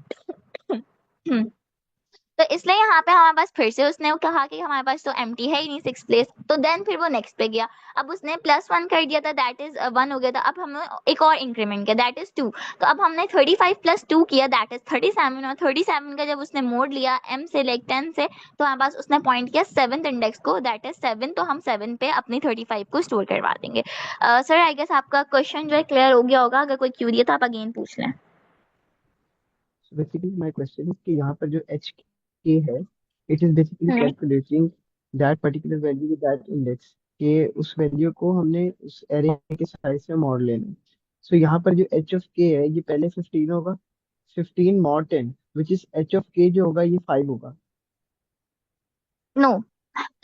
तो इसलिए यहाँ पे हमारे पास फिर से उसने कहा कि हमारे पास तो एम्प्टी है ही नहीं 6th प्लेस, तो देन फिर वो नेक्स्ट पे गया। अब उसने +1 कर दिया था, दैट इज 1 हो गया था। अब हमने एक और इंक्रीमेंट किया, दैट इज 2। तो अब हमने 35 + 2 किया, दैट इज 37। और 37 का जब उसने मोड लिया m से लाइक 10 से, तो हमारे पास उसने पॉइंट किया 7th इंडेक्स को, दैट इज 7। तो हम 7 पे अपनी 35 को स्टोर करवा देंगे। सर आई गेस आपका क्वेश्चन जो है क्लियर हो गया होगा। अगर कोई क्यूरी है तो आप अगेन पूछ लें। So basically my question is कि यहाँ पर जो एच के है, it is basically hmm calculating that particular value with that index, के उस वैल्यू को हमने उस एरे के साइज से मॉड लेना है। सो यहाँ पर जो एच ऑफ के है ये पहले 15 होगा, 15 mod 10 which is H of K जो होगा ये 5 होगा। नो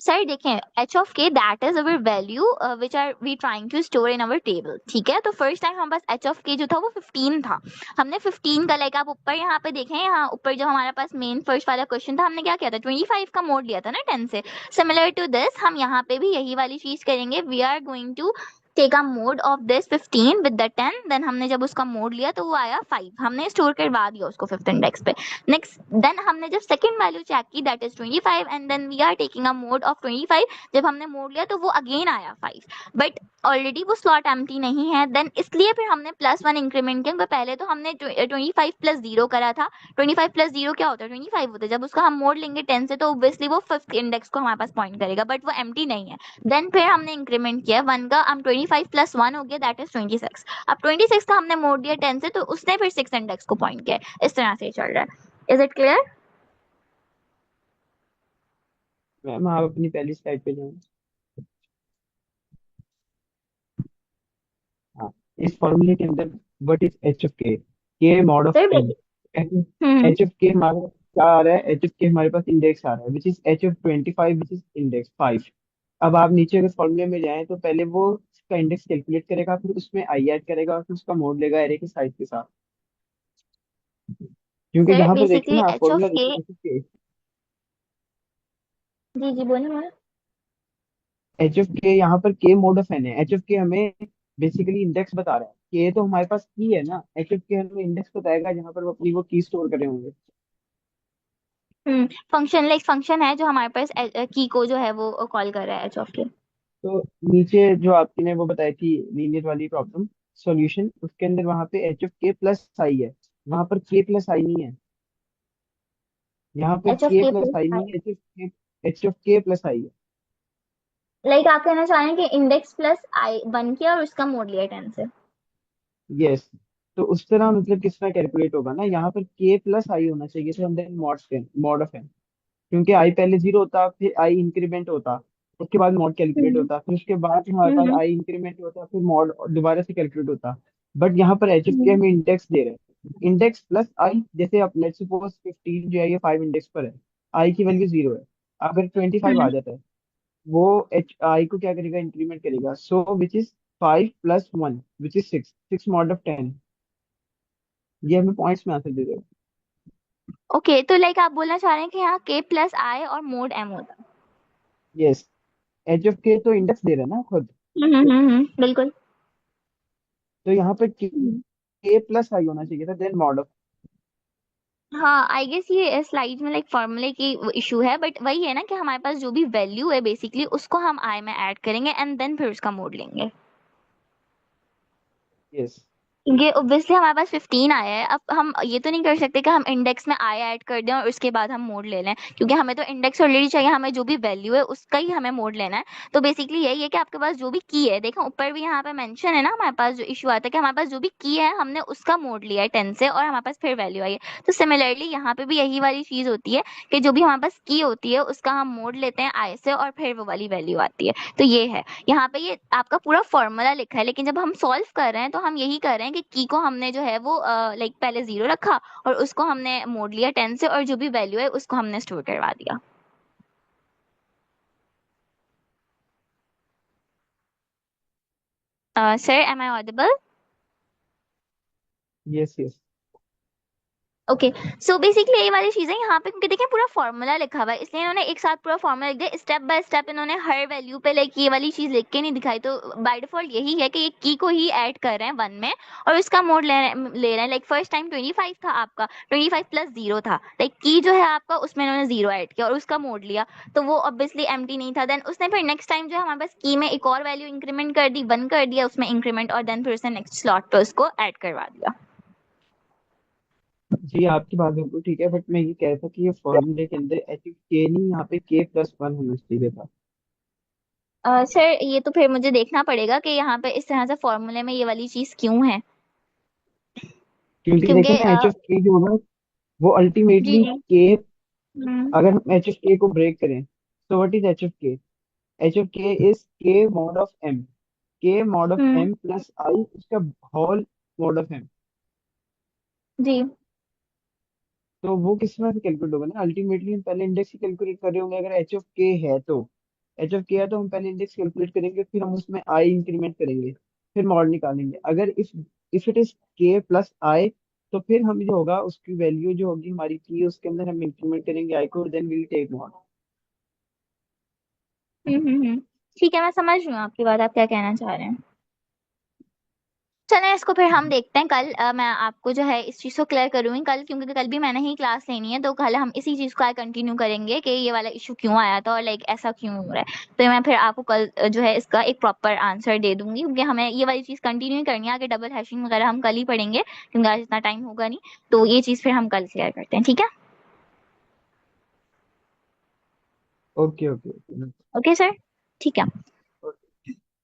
सर देखें, H of K that is our value which are we trying to store in our table, ठीक है। तो फर्स्ट टाइम हमारे पास एच ऑफ के जो था वो 15 था। हमने 15 का लाइक आप ऊपर यहाँ पे देखें, यहाँ ऊपर जो हमारे पास मेन फर्स्ट वाला क्वेश्चन था, हमने क्या किया था 25 का मोड लिया था ना 10 से। सिमिलर टू दिस हम यहाँ पे भी यही वाली चीज करेंगे। We are going to take a mod of this 15 with the 10, then हमने जब उसका मोड लिया तो वो आया 5, हमने स्टोर करवा दिया उसको 5th इंडेक्स पे। नेक्स्ट देन हमने जब सेकंड वैल्यू चेक की, that is 25, and then we are taking a mod of 25। जब हमने मोड लिया तो वो अगेन आया 5, बट ऑलरेडी वो स्लॉट एम्प्टी नहीं है, देन इसलिए फिर हमने +1 इंक्रीमेंट किया। क्योंकि पहले तो हमने 25 + 0 करा था। 25 + 0 क्या होता है, 25 होता है। जब उसका हम मोड लेंगे 10 से तो ऑब्वियसली वो 5th इंडेक्स को हमारे पास पॉइंट करेगा, बट वो एम्प्टी नहीं है। देन फिर हमने इंक्रीमेंट किया 1 का, हम 25 + 1 हो गया, दैट इज 26। अब 26 का हमने मोड दिया 10 से, तो उसने फिर 6th इंडेक्स को पॉइंट किया। इस तरह से चल रहा है। Is it clear? मैम आप अपनी पहली स्लाइड पे जाएं। हाँ, इस फॉर्मूले के अंदर what is H of K mod of sir N. Hmm H of K हमारे पास क्या आ रहा है, एच ऑफ के हमारे पास इंडेक्स आ रहा है विच is H of 25 which is index 5। अब आप नीचे अगर फॉर्मूले में जाएं तो पहले वो उसका इंडेक्स कैलकुलेट करेगा, फिर उसमें आई ऐड करेगा और फिर उसका मोड लेगा एरे के साइज के साथ। क्योंकि सर यहाँ पर देखिए बेसिकली ना, आप एच ऑफ फॉर्मूला के, देखिए एच ऑफ के। जी जी बोलिए बोलिए। एच ऑफ के यहाँ पर के मोड ऑफ एन है। एच ऑफ के हमें बेसिकली इंडेक्स बता रहा है, के तो हमारे पास की है ना, एच ऑफ के हमें इंडेक्स बताएगा जहाँ पर वो अपनी वो की स्टोर करे होंगे। फंक्शन लाइक फंक्शन है जो हमारे पास की को जो है वो कॉल कर रहा है एच ऑफ के। तो नीचे जो आपने ने वो बताई थी लीनियर वाली प्रॉब्लम सॉल्यूशन, उसके अंदर वहां पे एच ऑफ के प्लस आई है, वहां पर के प्लस आई नहीं है। यहाँ पर एच ऑफ के के प्लस प्लस आई नहीं है, एच ऑफ के प्लस आई है। लाइक आप कहना चाह रहे हैं कि इंडेक्स प्लस आई 1 किया और उसका मोड लिया 10 से। यस। तो उस तरह मतलब किस तरह कैलकुलेट होगा ना, यहाँ पर के प्लस आई होना चाहिए था अंदर मॉड ऑफ एन। क्योंकि आई पहले 0 होता, फिर आई इंक्रीमेंट होता, उसके बाद मॉड कैलकुलेट हम्म होता, फिर उसके बाद हमारे पास हम्म आई इंक्रीमेंट होता, फिर मॉड दोबारा से कैलकुलेट होता। बट यहाँ पर एच एफ के हम्म हमें इंडेक्स दे रहे हैं, इंडेक्स प्लस आई। जैसे आप लेट्स सपोज 15 जो है ये 5 इंडेक्स पर है, आई की वैल्यू 0 है, अगर 25 आ हम्म। जाता है वो एच आई को क्या करेगा, इंक्रीमेंट करेगा। So which is 5 + 1 which is 6, 6 mod of 10। ये हमें पॉइंट्स में आंसर दे देगा। ओके, तो लाइक आप बोलना चाह रहे हैं कि यहाँ के प्लस आई और मोड एम होता। यस, एच ऑफ के तो इंडेक्स दे रहा है ना खुद। बिल्कुल। तो यहाँ पर हम्म। के प्लस आई होना चाहिए था, देन मॉड। हाँ आई गेस ये स्लाइड में लाइक फॉर्मूले की इशू है, बट वही है ना कि हमारे पास जो भी वैल्यू है बेसिकली उसको हम आई में ऐड करेंगे एंड देन फिर उसका मोड लेंगे। यस। ये ऑब्वियसली हमारे पास 15 आया है। अब हम ये तो नहीं कर सकते कि हम इंडेक्स में आई ऐड कर दें और उसके बाद हम मोड ले लें, क्योंकि हमें तो इंडेक्स ऑलरेडी चाहिए। हमें जो भी वैल्यू है उसका ही हमें मोड लेना है। तो बेसिकली यही है कि आपके पास जो भी की है, देखो ऊपर भी यहाँ पे मेंशन है ना, हमारे पास जो इशू आता है कि हमारे पास जो भी की है हमने उसका मोड लिया है 10 से और हमारे पास फिर वैल्यू आई है। तो सिमिलरली यहाँ पे भी यही वाली चीज होती है कि जो भी हमारे पास की होती है उसका हम मोड लेते हैं आई से और फिर वो वाली वैल्यू आती है। तो ये है, यहाँ पे ये आपका पूरा फॉर्मूला लिखा है, लेकिन जब हम सॉल्व कर रहे हैं तो हम यही कर रहे हैं कि की को हमने जो है वो लाइक पहले 0 रखा और उसको हमने मोड लिया 10 से और जो भी वैल्यू है उसको हमने स्टोर करवा दिया। Sir am I audible? Yes yes. Okay, so basically ये वाली चीजें यहाँ पे, क्योंकि देखिए पूरा फॉर्मूला लिखा हुआ है, इसलिए इन्होंने एक साथ पूरा फॉर्मूला लिख दिया, स्टेप बाय स्टेप इन्होंने हर वैल्यू पे लाइक ये वाली चीज लिख के नहीं दिखाई। तो बाय डिफॉल्ट यही है कि ये की को ही ऐड कर रहे हैं 1 में और उसका मोड ले रहे हैं। लाइक फर्स्ट टाइम 25 था आपका, 25 प्लस 0 था, लाइक की जो है आपका उसमें इन्होंने 0 ऐड किया और उसका मोड लिया, तो वो ऑब्वियसली एम्प्टी नहीं था। देन उसने फिर नेक्स्ट टाइम जो है हमारे पास की में एक और वैल्यू इंक्रीमेंट कर दी, 1 कर दिया उसमें इंक्रीमेंट, और देन फिर उसने नेक्स्ट स्लॉट पे उसको ऐड करवा दिया। जी आपकी बात बिल्कुल ठीक है, बट मैं ये कह रहा था कि ये फॉर्मूले के अंदर एच के नहीं, यहाँ पे K+1 होना चाहिए था। सर ये तो फिर मुझे देखना पड़ेगा कि यहाँ पे इस तरह से फॉर्मूले में ये वाली चीज क्यों है, क्योंकि देखो क्योंकि ना, एच ऑफ के जो होगा वो जी अल्टीमेटली जी। के, हम्म अगर हम एच ऑफ के को ब्रेक करें तो what is H of K? H of K is K mod of M, K mod of hmm M plus I उसका होल मॉड ऑफ एम। जी। तो वो किस तरह से कैलकुलेट होगा ना, अल्टीमेटली हम पहले इंडेक्स ही कैलकुलेट कर रहे होंगे। अगर एच ऑफ के है तो, एच ऑफ के है तो हम पहले इंडेक्स कैलकुलेट करेंगे, फिर हम उसमें आई इंक्रीमेंट करेंगे, फिर मॉड निकालेंगे। अगर इफ इट इज के प्लस आई, तो फिर हम जो होगा उसकी वैल्यू जो होगी हमारी की, उसके अंदर हम इंक्रीमेंट करेंगे आई को, देन विल टेक मॉड। हम्म। ठीक है, मैं समझ रही हूँ आपकी बात, आप क्या कहना चाह रहे हैं। चलें इसको फिर हम देखते हैं कल। मैं आपको जो है इस चीज़ को क्लियर करूँगी कल, क्योंकि कल भी मैंने ही क्लास लेनी है, तो कल हम इसी चीज़ को कंटिन्यू करेंगे कि ये वाला इशू क्यों आया था और लाइक ऐसा क्यों हो रहा है। तो मैं फिर आपको कल जो है इसका एक प्रॉपर आंसर दे दूंगी, क्योंकि हमें ये वाली चीज़ कंटिन्यू करनी है। आगे डबल हैशिंग वगैरह हम कल ही पढ़ेंगे, क्योंकि आज इतना टाइम होगा नहीं। तो ये चीज़ फिर हम कल क्लियर करते हैं, ठीक है। Okay okay okay. Okay sir, ठीक है।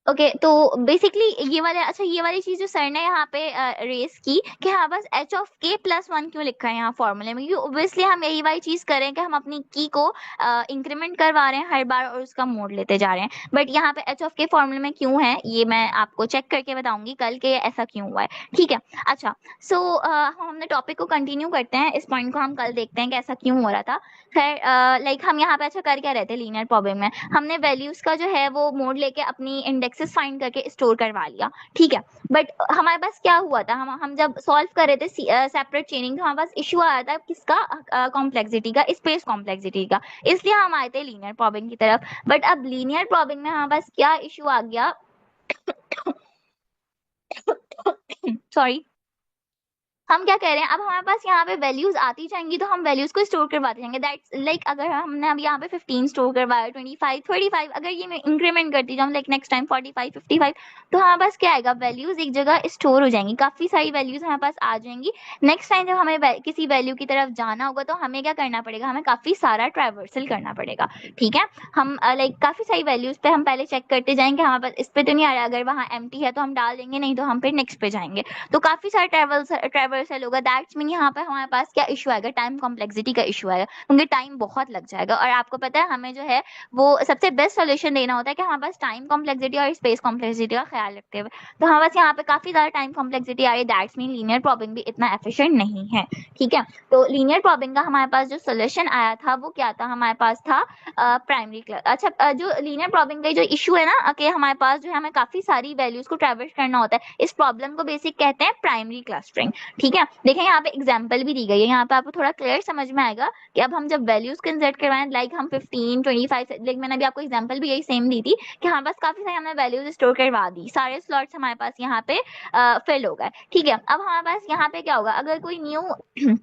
ओके, तो बेसिकली ये वाले, अच्छा ये वाली चीज जो सर ने यहाँ पे रेस की कि हाँ बस एच ऑफ के प्लस 1 क्यों लिखा है यहाँ फॉर्मूले में, क्योंकि ऑब्वियसली हम यही वाली चीज करें कि हम अपनी की को इंक्रीमेंट करवा रहे हैं हर बार और उसका मोड लेते जा रहे हैं। बट यहाँ पे एच ऑफ के फॉर्मूले में क्यों है ये मैं आपको चेक करके बताऊंगी कल के ऐसा क्यों हुआ है, ठीक है। अच्छा, सो हम अपने टॉपिक को कंटिन्यू करते हैं, इस पॉइंट को हम कल देखते हैं कि ऐसा क्यों हो रहा था। खैर लाइक हम यहाँ पे अच्छा कर क्या रहे थे लीनियर प्रॉब्लम में, हमने वैल्यूज का जो है वो मोड लेके अपनी इंडेक्सेस फाइंड करके स्टोर करवा लिया, ठीक है। बट हमारे पास क्या हुआ था, हम जब सॉल्व कर रहे थे सेपरेट चेनिंग, तो हमारे पास इशू आया था किसका, कॉम्प्लेक्सिटी का, स्पेस कॉम्प्लेक्सिटी का, इसलिए हम आए थे लीनियर प्रॉब्लम की तरफ। बट अब लीनियर प्रॉब्लम में हमारे पास क्या इशू आ गया, सॉरी, हम क्या कह रहे हैं, अब हमारे पास यहाँ पे वैल्यूज आती जाएंगी तो हम वैल्यूज को स्टोर करवाते जाएंगे। दैट्स लाइक अगर हमने अब यहाँ पे 15 स्टोर करवाया, 25, 35, अगर ये मैं इंक्रीमेंट करती जाऊँ लाइक नेक्स्ट टाइम 45, 55, तो हमारे पास क्या आएगा, वैल्यूज एक जगह स्टोर हो जाएंगी, काफी सारी वैल्यूज हमारे पास आ जाएंगी। नेक्स्ट टाइम जब हमें किसी वैल्यू की तरफ जाना होगा तो हमें क्या करना पड़ेगा, हमें काफी सारा ट्रैवर्सल करना पड़ेगा, ठीक है। हम लाइक काफी सारी वैल्यूज पे हम पहले चेक करते जाएंगे, हमारे पास इस पे तो नहीं आ रहा, अगर वहाँ एम्प्टी है तो हम डाल देंगे, नहीं तो हम फिर नेक्स्ट पे जाएंगे। तो काफी सारे ट्रैवर्सल होगा। दैट्स मीन यहाँ पे हमारे पास क्या इशू आएगा, टाइम कॉम्प्लेक्सिटी का इशू आएगा, क्योंकि टाइम बहुत लग जाएगा। और आपको पता है हमें जो है वो सबसे बेस्ट सोल्यूशन देना होता है कि हमारे पास टाइम कॉम्प्लेक्सिटी और स्पेस कॉम्प्लेक्सिटी का ख्याल रखते हुए। तो हमारे पास यहाँ पे काफी ज्यादा टाइम कॉम्प्लेक्सिटी आ रही है, दैट्स मीन लीनियर प्रॉब्लम भी इतना एफिशिएंट नहीं है, ठीक है। तो लीनियर प्रॉब्लम का हमारे पास जो सोल्यूशन आया था वो क्या था, हमारे पास था प्राइमरी क्लास। अच्छा जो लीनियर प्रॉब्लम का जो इशू है ना कि हमारे पास जो है हमें काफी सारी वैल्यूज को ट्रैवर्स करना होता है, इस प्रॉब्लम को बेसिक कहते हैं प्राइमरी क्लस्टरिंग, ठीक है। देखें यहाँ पे एग्जांपल भी दी गई है, यहाँ पे आपको थोड़ा क्लियर समझ में आएगा कि अब हम जब वैल्यूज को इंसर्ट करवाएं, लाइक हम 15, 25, लाइक मैंने अभी आपको एग्जांपल भी यही सेम दी थी कि हमारे पास काफी सारी हमने वैल्यूज स्टोर करवा दी, सारे स्लॉट्स हमारे पास यहाँ पे फिल हो गए, ठीक है। अब हमारे पास यहाँ पे क्या होगा, अगर कोई न्यू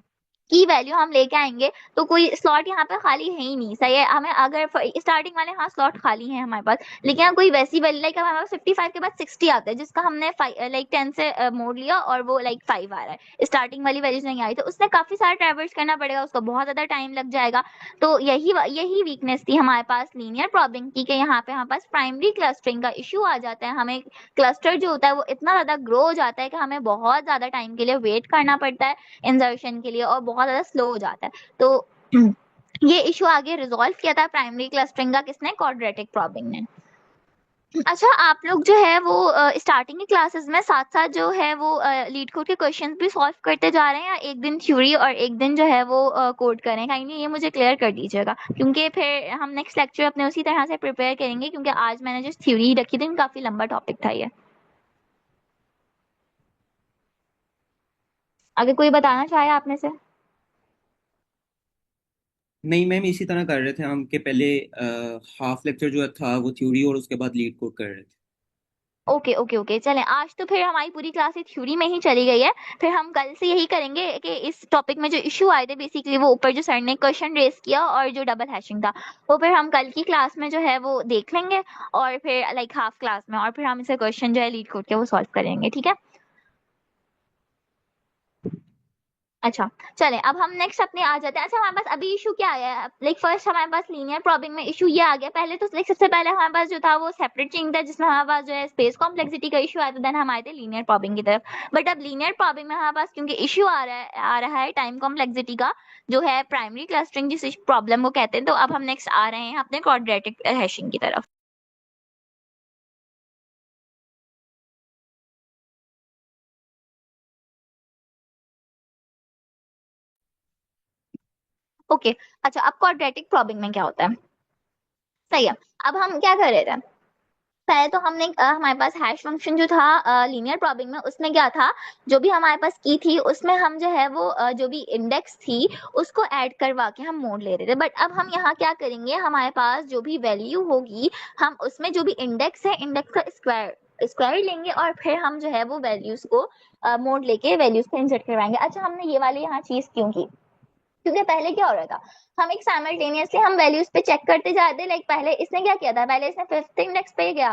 की वैल्यू हम लेके आएंगे तो कोई स्लॉट यहाँ पे खाली है ही नहीं, सही है। हमें अगर स्टार्टिंग वाले हाँ स्लॉट खाली है हमारे पास, लेकिन अगर कोई वैसी वैल्यू लाइक हमारे पास 55 के बाद 60 आता है, जिसका हमने लाइक 10 से मोड़ लिया और वो लाइक 5 आ रहा है, स्टार्टिंग वाली वैल्यूज नहीं आई, तो उसने काफी सारा ट्रैवर्स करना पड़ेगा, उसको बहुत ज्यादा टाइम लग जाएगा। तो यही वीकनेस थी हमारे पास लीनियर प्रॉब्लम की कि यहाँ पे हमारे पास प्राइमरी क्लस्टरिंग का इशू आ जाता है। हमें क्लस्टर जो होता है वो इतना ज्यादा ग्रो हो जाता है कि हमें बहुत ज्यादा टाइम के लिए वेट करना पड़ता है इंसर्शन के लिए, और बहुत ज्यादा स्लो हो जाता है। तो ये इशू आगे रिजॉल्व किया था प्राइमरी क्लस्टरिंग का किसने, क्वाड्रेटिक प्रॉब्लम ने। अच्छा, आप लोग जो है वो स्टार्टिंग की क्लासेस में साथ साथ जो है वो लीड कोड के क्वेश्चंस भी सॉल्व करते जा रहे हैं, या एक दिन थ्योरी और एक दिन जो है वो कोड करें, काइंडली ये मुझे क्लियर कर दीजिएगा, क्योंकि फिर हम नेक्स्ट लेक्चर अपने उसी तरह से प्रिपेयर करेंगे, क्योंकि आज मैंने जो थ्योरी रखी थी काफी लंबा टॉपिक था ये। अगर कोई बताना चाहे आप में से। नहीं मैम, इसी तरह कर रहे थे हम कि पहले हाफ लेक्चर जो था वो थ्योरी और उसके बाद लीड कोड कर रहे थे। ओके ओके ओके, चलें आज तो फिर हमारी पूरी क्लास थ्योरी में ही चली गई है। फिर हम कल से यही करेंगे कि इस टॉपिक में जो इशू आए थे बेसिकली वो ऊपर जो सर ने क्वेश्चन रेज किया और जो डबल हैशिंग था वो फिर हम कल की क्लास में जो है वो देख लेंगे, और फिर लाइक हाफ क्लास में, और फिर हम इसे क्वेश्चन जो है लीड कोड के वो सॉल्व करेंगे, ठीक है। अच्छा, चलें अब हम नेक्स्ट अपने आ जाते हैं। अच्छा, हमारे पास अभी इशू क्या आया है, लाइक फर्स्ट हमारे पास लीनियर प्रॉबिंग में इशू ये आ गया। पहले तो लाइक सबसे पहले हमारे पास जो था वो सेपरेट चेन था जिसमें हमारे पास जो है स्पेस कॉम्प्लेक्सिटी का इशू आया था, देन हम आए थे लीनियर प्रॉबिंग की तरफ। बट अब लीनियर प्रॉबिंग में हमारे पास क्योंकि इशू आ रहा है टाइम कॉम्प्लेक्सिटी का, जो है प्राइमरी क्लस्टरिंग जिस प्रॉब्लम को कहते हैं, तो अब हम नेक्स्ट आ रहे हैं अपने क्वाड्रेटिक हैशिंग की तरफ। ओके, अच्छा अब क्वाड्रेटिक प्रॉबिंग में क्या होता है, सही है। अब हम क्या कर रहे थे, पहले तो हमने हमारे पास हैश फंक्शन जो था लीनियर प्रॉबिंग में, उसमें क्या था, जो भी हमारे पास की थी उसमें हम जो है वो जो भी इंडेक्स थी उसको ऐड करवा के हम मोड ले रहे थे। बट अब हम यहाँ क्या करेंगे, हमारे पास जो भी वैल्यू होगी हम उसमें जो भी इंडेक्स है इंडेक्स का स्क्वायर स्क्वायर लेंगे और फिर हम जो है वो वैल्यूज को मोड लेके वैल्यूज को इंसर्ट करवाएंगे। अच्छा, हमने ये वाली यहाँ चीज क्यों की, क्योंकि पहले क्या हो रहा था, हम एक साइमल्टेनियसली हम वैल्यूज पे चेक करते जाते, लाइक पहले इसने क्या किया था, पहले इसने फिफ्थ इंडेक्स पे गया,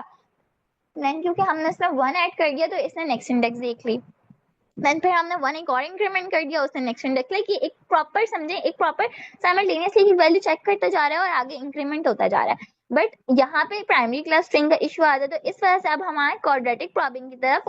देन क्योंकि हमने इसमें वन ऐड कर दिया तो इसने नेक्स्ट इंडेक्स देख ली, देन फिर हमने वन एक और इंक्रीमेंट कर दिया उसने नेक्स्ट इंडेक्स, लाइक एक प्रॉपर समझे, एक प्रॉपर साइमल्टेनियसली वैल्यू चेक करता जा रहा है और आगे इंक्रीमेंट होता जा रहा है। बट यहाँ पे प्राइमरी क्लास स्ट्रिंग का इशू आता है, तो इस वजह से अब हमारे क्वाड्रेटिक प्रॉबिंग की तरफ,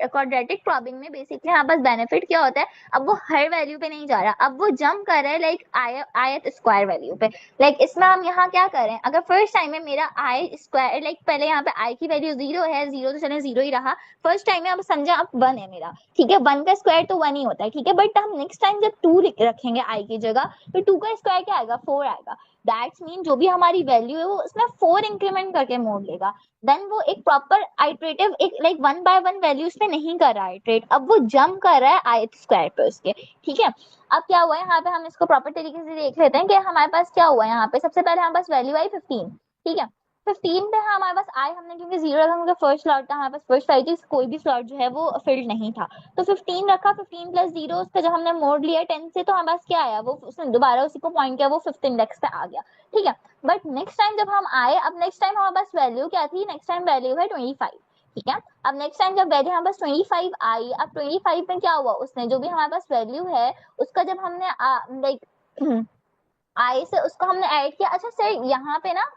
क्वाड्रेटिक प्रॉबिंग में बेसिकली यहाँ पास बेनिफिट क्या होता है, अब वो हर वैल्यू पे नहीं जा रहा, अब वो जंप कर रहा है लाइक आयत स्क्वायर वैल्यू पे। लाइक इसमें हम यहाँ क्या करें, अगर फर्स्ट टाइम में मेरा आई स्क्वायर, लाइक पहले यहाँ पे आई की वैल्यू जीरो है, जीरो तो चले जीरो ही रहा फर्स्ट टाइम में, अब समझा अब वन है मेरा, ठीक है, वन का स्क्वायर तो वन ही होता है, ठीक है, बट हम नेक्स्ट टाइम जब टू रखेंगे आई की जगह तो टू का स्क्वायर क्या आएगा, फोर आएगा। दैट्स मीन जो भी हमारी वैल्यू है वो उसमें फोर इंक्रीमेंट करके मोड़ लेगा, देन वो एक प्रॉपर आइट्रेटिव एक like one by one value उसमें नहीं कर रहा है आइट्रेट, अब वो जंप कर रहा है आयत स्क्वायर पे उसके, ठीक है। अब क्या हुआ है यहाँ पे, हम इसको प्रॉपर तरीके से देख लेते हैं कि हमारे पास क्या हुआ है। यहाँ पे सबसे पहले हमारे पास वैल्यू आई 15, ठीक है, 15 पे हमारे पास आई हमने क्योंकि जीरो रखा क्योंकि फर्स्ट स्लॉट था हमारे पास, फर्स्ट फाइव थी, कोई भी स्लॉट जो है वो फिल्ड नहीं था, तो 15 रखा, 15 प्लस जीरो उसका जब हमने मोड लिया 10 से तो हमारे पास क्या आया, वो उसने दोबारा उसी को पॉइंट किया, वो फिफ्थ इंडेक्स पे आ गया, ठीक है। बट नेक्स्ट टाइम जब हम आए, अब नेक्स्ट टाइम हमारे पास वैल्यू क्या थी, नेक्स्ट टाइम वैल्यू है 25, ठीक है। अब नेक्स्ट टाइम जब वैल्यू हमारे पास 25 आई, अब 25 में क्या हुआ, उसने जो भी हमारे पास वैल्यू है उसका जब हमने लाइक आई से उसको हमने ऐड किया। अच्छा सर, यहाँ पे ना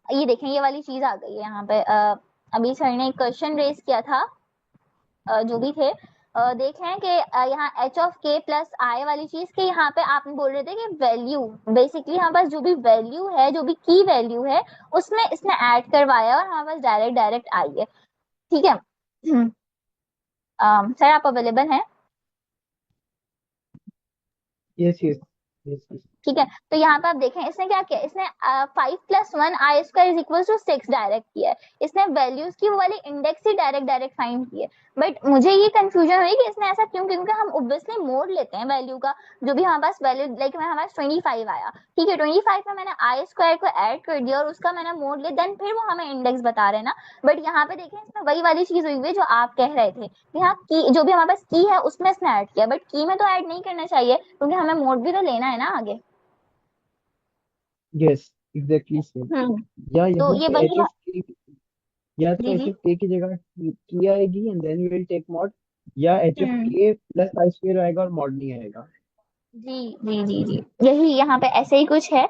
ये देखें ये वाली चीज आ गई है यहाँ पे, अभी सर ने एक क्वेश्चन रेज किया था, जो भी थे देखें कि यहाँ एच ऑफ के प्लस आई वाली चीज के यहाँ पे आप बोल रहे थे कि वैल्यू बेसिकली हमारे पास जो भी वैल्यू है, जो भी की वैल्यू है उसमें इसने ऐड करवाया और हमारे पास डायरेक्ट डायरेक्ट आई है, ठीक है। सर आप अवेलेबल हैं, यस यस यस यस। ठीक है। तो यहाँ पे आप देखें इसने क्या किया, इसने 5 + 1 I square is equal to 6 direct किया है, इसने वैल्यूज की वो वाली इंडेक्स ही डायरेक्ट डायरेक्ट फाइंड की है। बट मुझे ये कंफ्यूजन हुई कि इसने ऐसा क्यों, क्योंकि हम ऑब्वियसली मोड लेते हैं वैल्यू का, जो भी हमारे पास वैल्यू लाइक हमारे पास 25 आया, ठीक है, 25 में मैंने आई स्क्वायर को ऐड कर दिया और उसका मैंने मोड लिया, देन फिर वो हमें इंडेक्स बता रहे हैं ना। बट यहाँ पे देखें इसमें वही वाली चीज हुई हुई है जो आप कह रहे थे, यहाँ की जो भी हमारे पास की है उसमें इसने ऐड किया, बट की में तो ऐड नहीं करना चाहिए क्योंकि हमें मोड भी तो लेना है ना आगे। Yes exactly same. हम्म, या तो यहाँ ये पे एच वही, ऑफ के, या तो जी एच जी, ऑफ के की जगह की आएगी and then we will take mod, या H of hmm, K plus I square आएगा और मॉड नहीं आएगा। जी जी जी जी, यही यहाँ पे ऐसे ही कुछ है।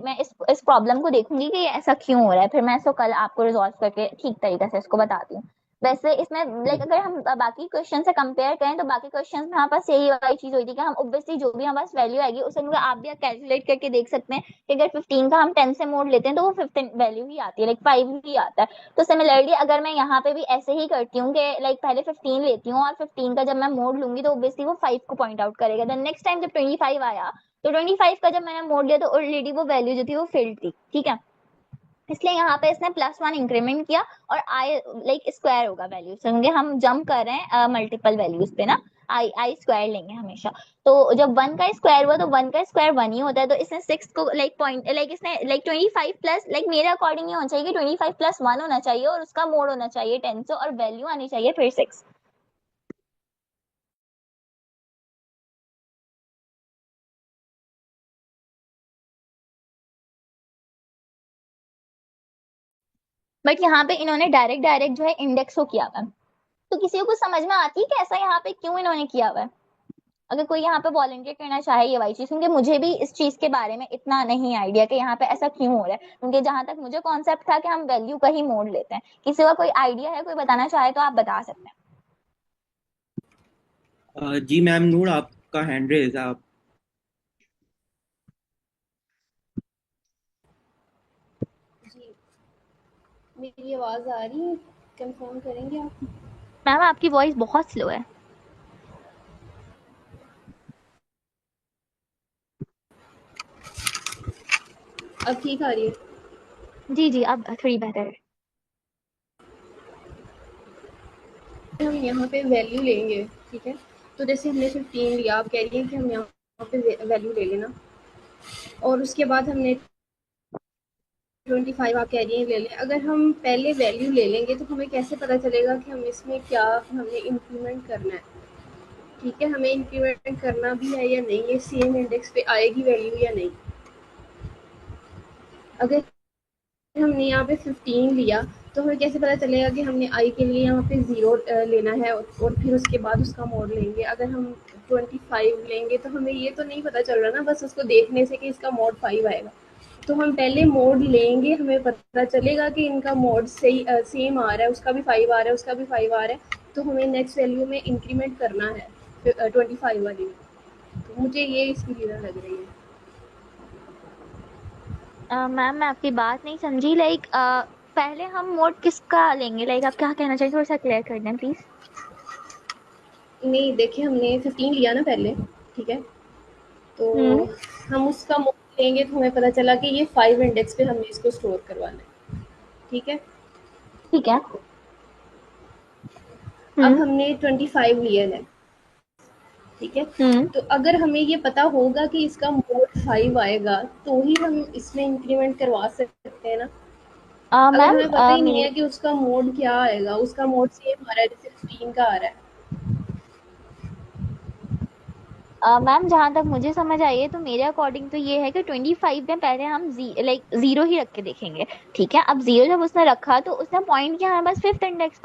मैं इस प्रॉब्लम को देखूंगी कि ये ऐसा क्यों हो रहा है, फिर मैं इसको कल आपको रिजॉल्व करके ठीक तरीके से इसको बताती हूँ। वैसे इसमें लाइक अगर हम बाकी क्वेश्चन से कंपेयर करें तो बाकी क्वेश्चन में हमारे पास यही वाली चीज हुई थी कि हम ऑब्वियसली जो भी हमारे पास वैल्यू आएगी उसे मतलब आप भी कैलकुलेट करके देख सकते हैं कि अगर 15 का हम 10 से मोड लेते हैं तो वो 15 वैल्यू ही आती है, लाइक 5 ही आता है। तो सिमिलरली अगर मैं यहाँ पे भी ऐसे ही करती हूँ कि लाइक पहले 15 लेती हूँ और 15 का जब मैं मोड लूंगी तो ऑब्वियसली वो 5 को पॉइंट आउट करेगा, देन नेक्स्ट टाइम जब 25 आया तो 25 का जब मैंने मोड लिया तो ऑलरेडी वो वैल्यू जो थी वो फिल्ड थी, ठीक है। इसलिए यहाँ पे इसने +1 इंक्रीमेंट किया और आई लाइक स्क्वायर होगा वैल्यू से, क्योंकि हम जंप कर रहे हैं मल्टीपल वैल्यूज पे ना। आई आई स्क्वायर लेंगे हमेशा। तो जब 1 का स्क्वायर हुआ तो 1 का स्क्वायर 1 ही होता है, तो इसने 6 को लाइक पॉइंट लाइक इसने लाइक 25 प्लस लाइक मेरे अकॉर्डिंग ये होना चाहिए कि 25 प्लस 1 होना चाहिए और उसका मोड होना चाहिए 10 से और वैल्यू आनी चाहिए फिर 6। बट यहाँ पे इन्होंने डायरेक्ट डायरेक्ट जो है इंडेक्स को किया हुआ है। तो किसी को कुछ समझ में आती है कि ऐसा यहाँ पे क्यों इन्होंने किया हुआ है? अगर कोई यहाँ पे वॉलंटियर करना चाहे ये वाली चीज, क्योंकि मुझे भी इस चीज के बारे में इतना नहीं आइडिया कि यहाँ पे ऐसा क्यों हो रहा है, क्योंकि जहां तक मुझे कॉन्सेप्ट था कि हम वैल्यू का ही मोड लेते हैं। किसी का कोई आइडिया है, कोई बताना चाहे तो आप बता सकते हैं। जी मैम, नूर आपका हैंड रेज है, आप। जी, मेरी आवाज़ आ रही है? कंफर्म करेंगे आप? मैम आपकी वॉइस बहुत स्लो है। अब ठीक आ रही है? जी जी, अब थोड़ी बेहतर है। हम यहाँ पे वैल्यू लेंगे, ठीक है? तो जैसे हमने 15 लिया, आप कह रही हैं कि हम यहाँ पे वैल्यू ले लेना, और उसके बाद हमने 25 आप कह रही हैं ले लें। अगर हम पहले वैल्यू ले लेंगे तो हमें कैसे पता चलेगा कि हम इसमें क्या हमने इंक्रीमेंट करना है? ठीक है, हमें इंक्रीमेंट करना भी है या नहीं, ये सेम इंडेक्स पे आएगी वैल्यू या नहीं? अगर हमने यहाँ पे 15 लिया तो हमें कैसे पता चलेगा कि हमने आई के लिए यहाँ पे 0 लेना है और फिर उसके बाद उसका मोड लेंगे? अगर हम 25 लेंगे तो हमें ये तो नहीं पता चल रहा ना बस उसको देखने से कि इसका मोड 5 आएगा। तो हम पहले मोड लेंगे, हमें पता चलेगा कि इनका मोड सही सेम आ रहा है, उसका भी 5 आ रहा है, उसका भी 5 आ रहा है, तो हमें नेक्स्ट वैल्यू में इंक्रीमेंट करना है 25 वाली में। तो मुझे ये इसकी रीज़न लग रही है। मैम मैं आपकी बात नहीं समझी, लाइक पहले हम मोड किसका लेंगे, लाइक आप क्या कहना चाहिए, थोड़ा सा क्लियर कर दें प्लीज। नहीं, देखिए हमने 15 लिया ना पहले, ठीक है? तो हम्म। हम उसका मोड लेंगे तो हमें पता चला कि ये 5 इंडेक्स पे हमने इसको स्टोर करवाना है, ठीक है? ठीक है। अब हम्म। हमने 25 लिया है, ठीक है? हम्म। तो अगर हमें ये पता होगा कि इसका मोड 5 आएगा तो ही हम इसमें इंक्रीमेंट करवा सकते हैं ना। अगर मैम हमें पता ही नहीं मेरे है कि उसका मोड क्या आएगा, उसका मोड सेम आ रहा है जैसे 15 का आ रहा है। मैम जहां तक मुझे समझ आई है तो मेरे अकॉर्डिंग तो ये है कि 25 में पहले हम लाइक जीरो ही रख के देखेंगे। ठीक है, अब जीरो जब उसने रखा तो उसने पॉइंट किया हमारे पास फिफ्थ इंडेक्स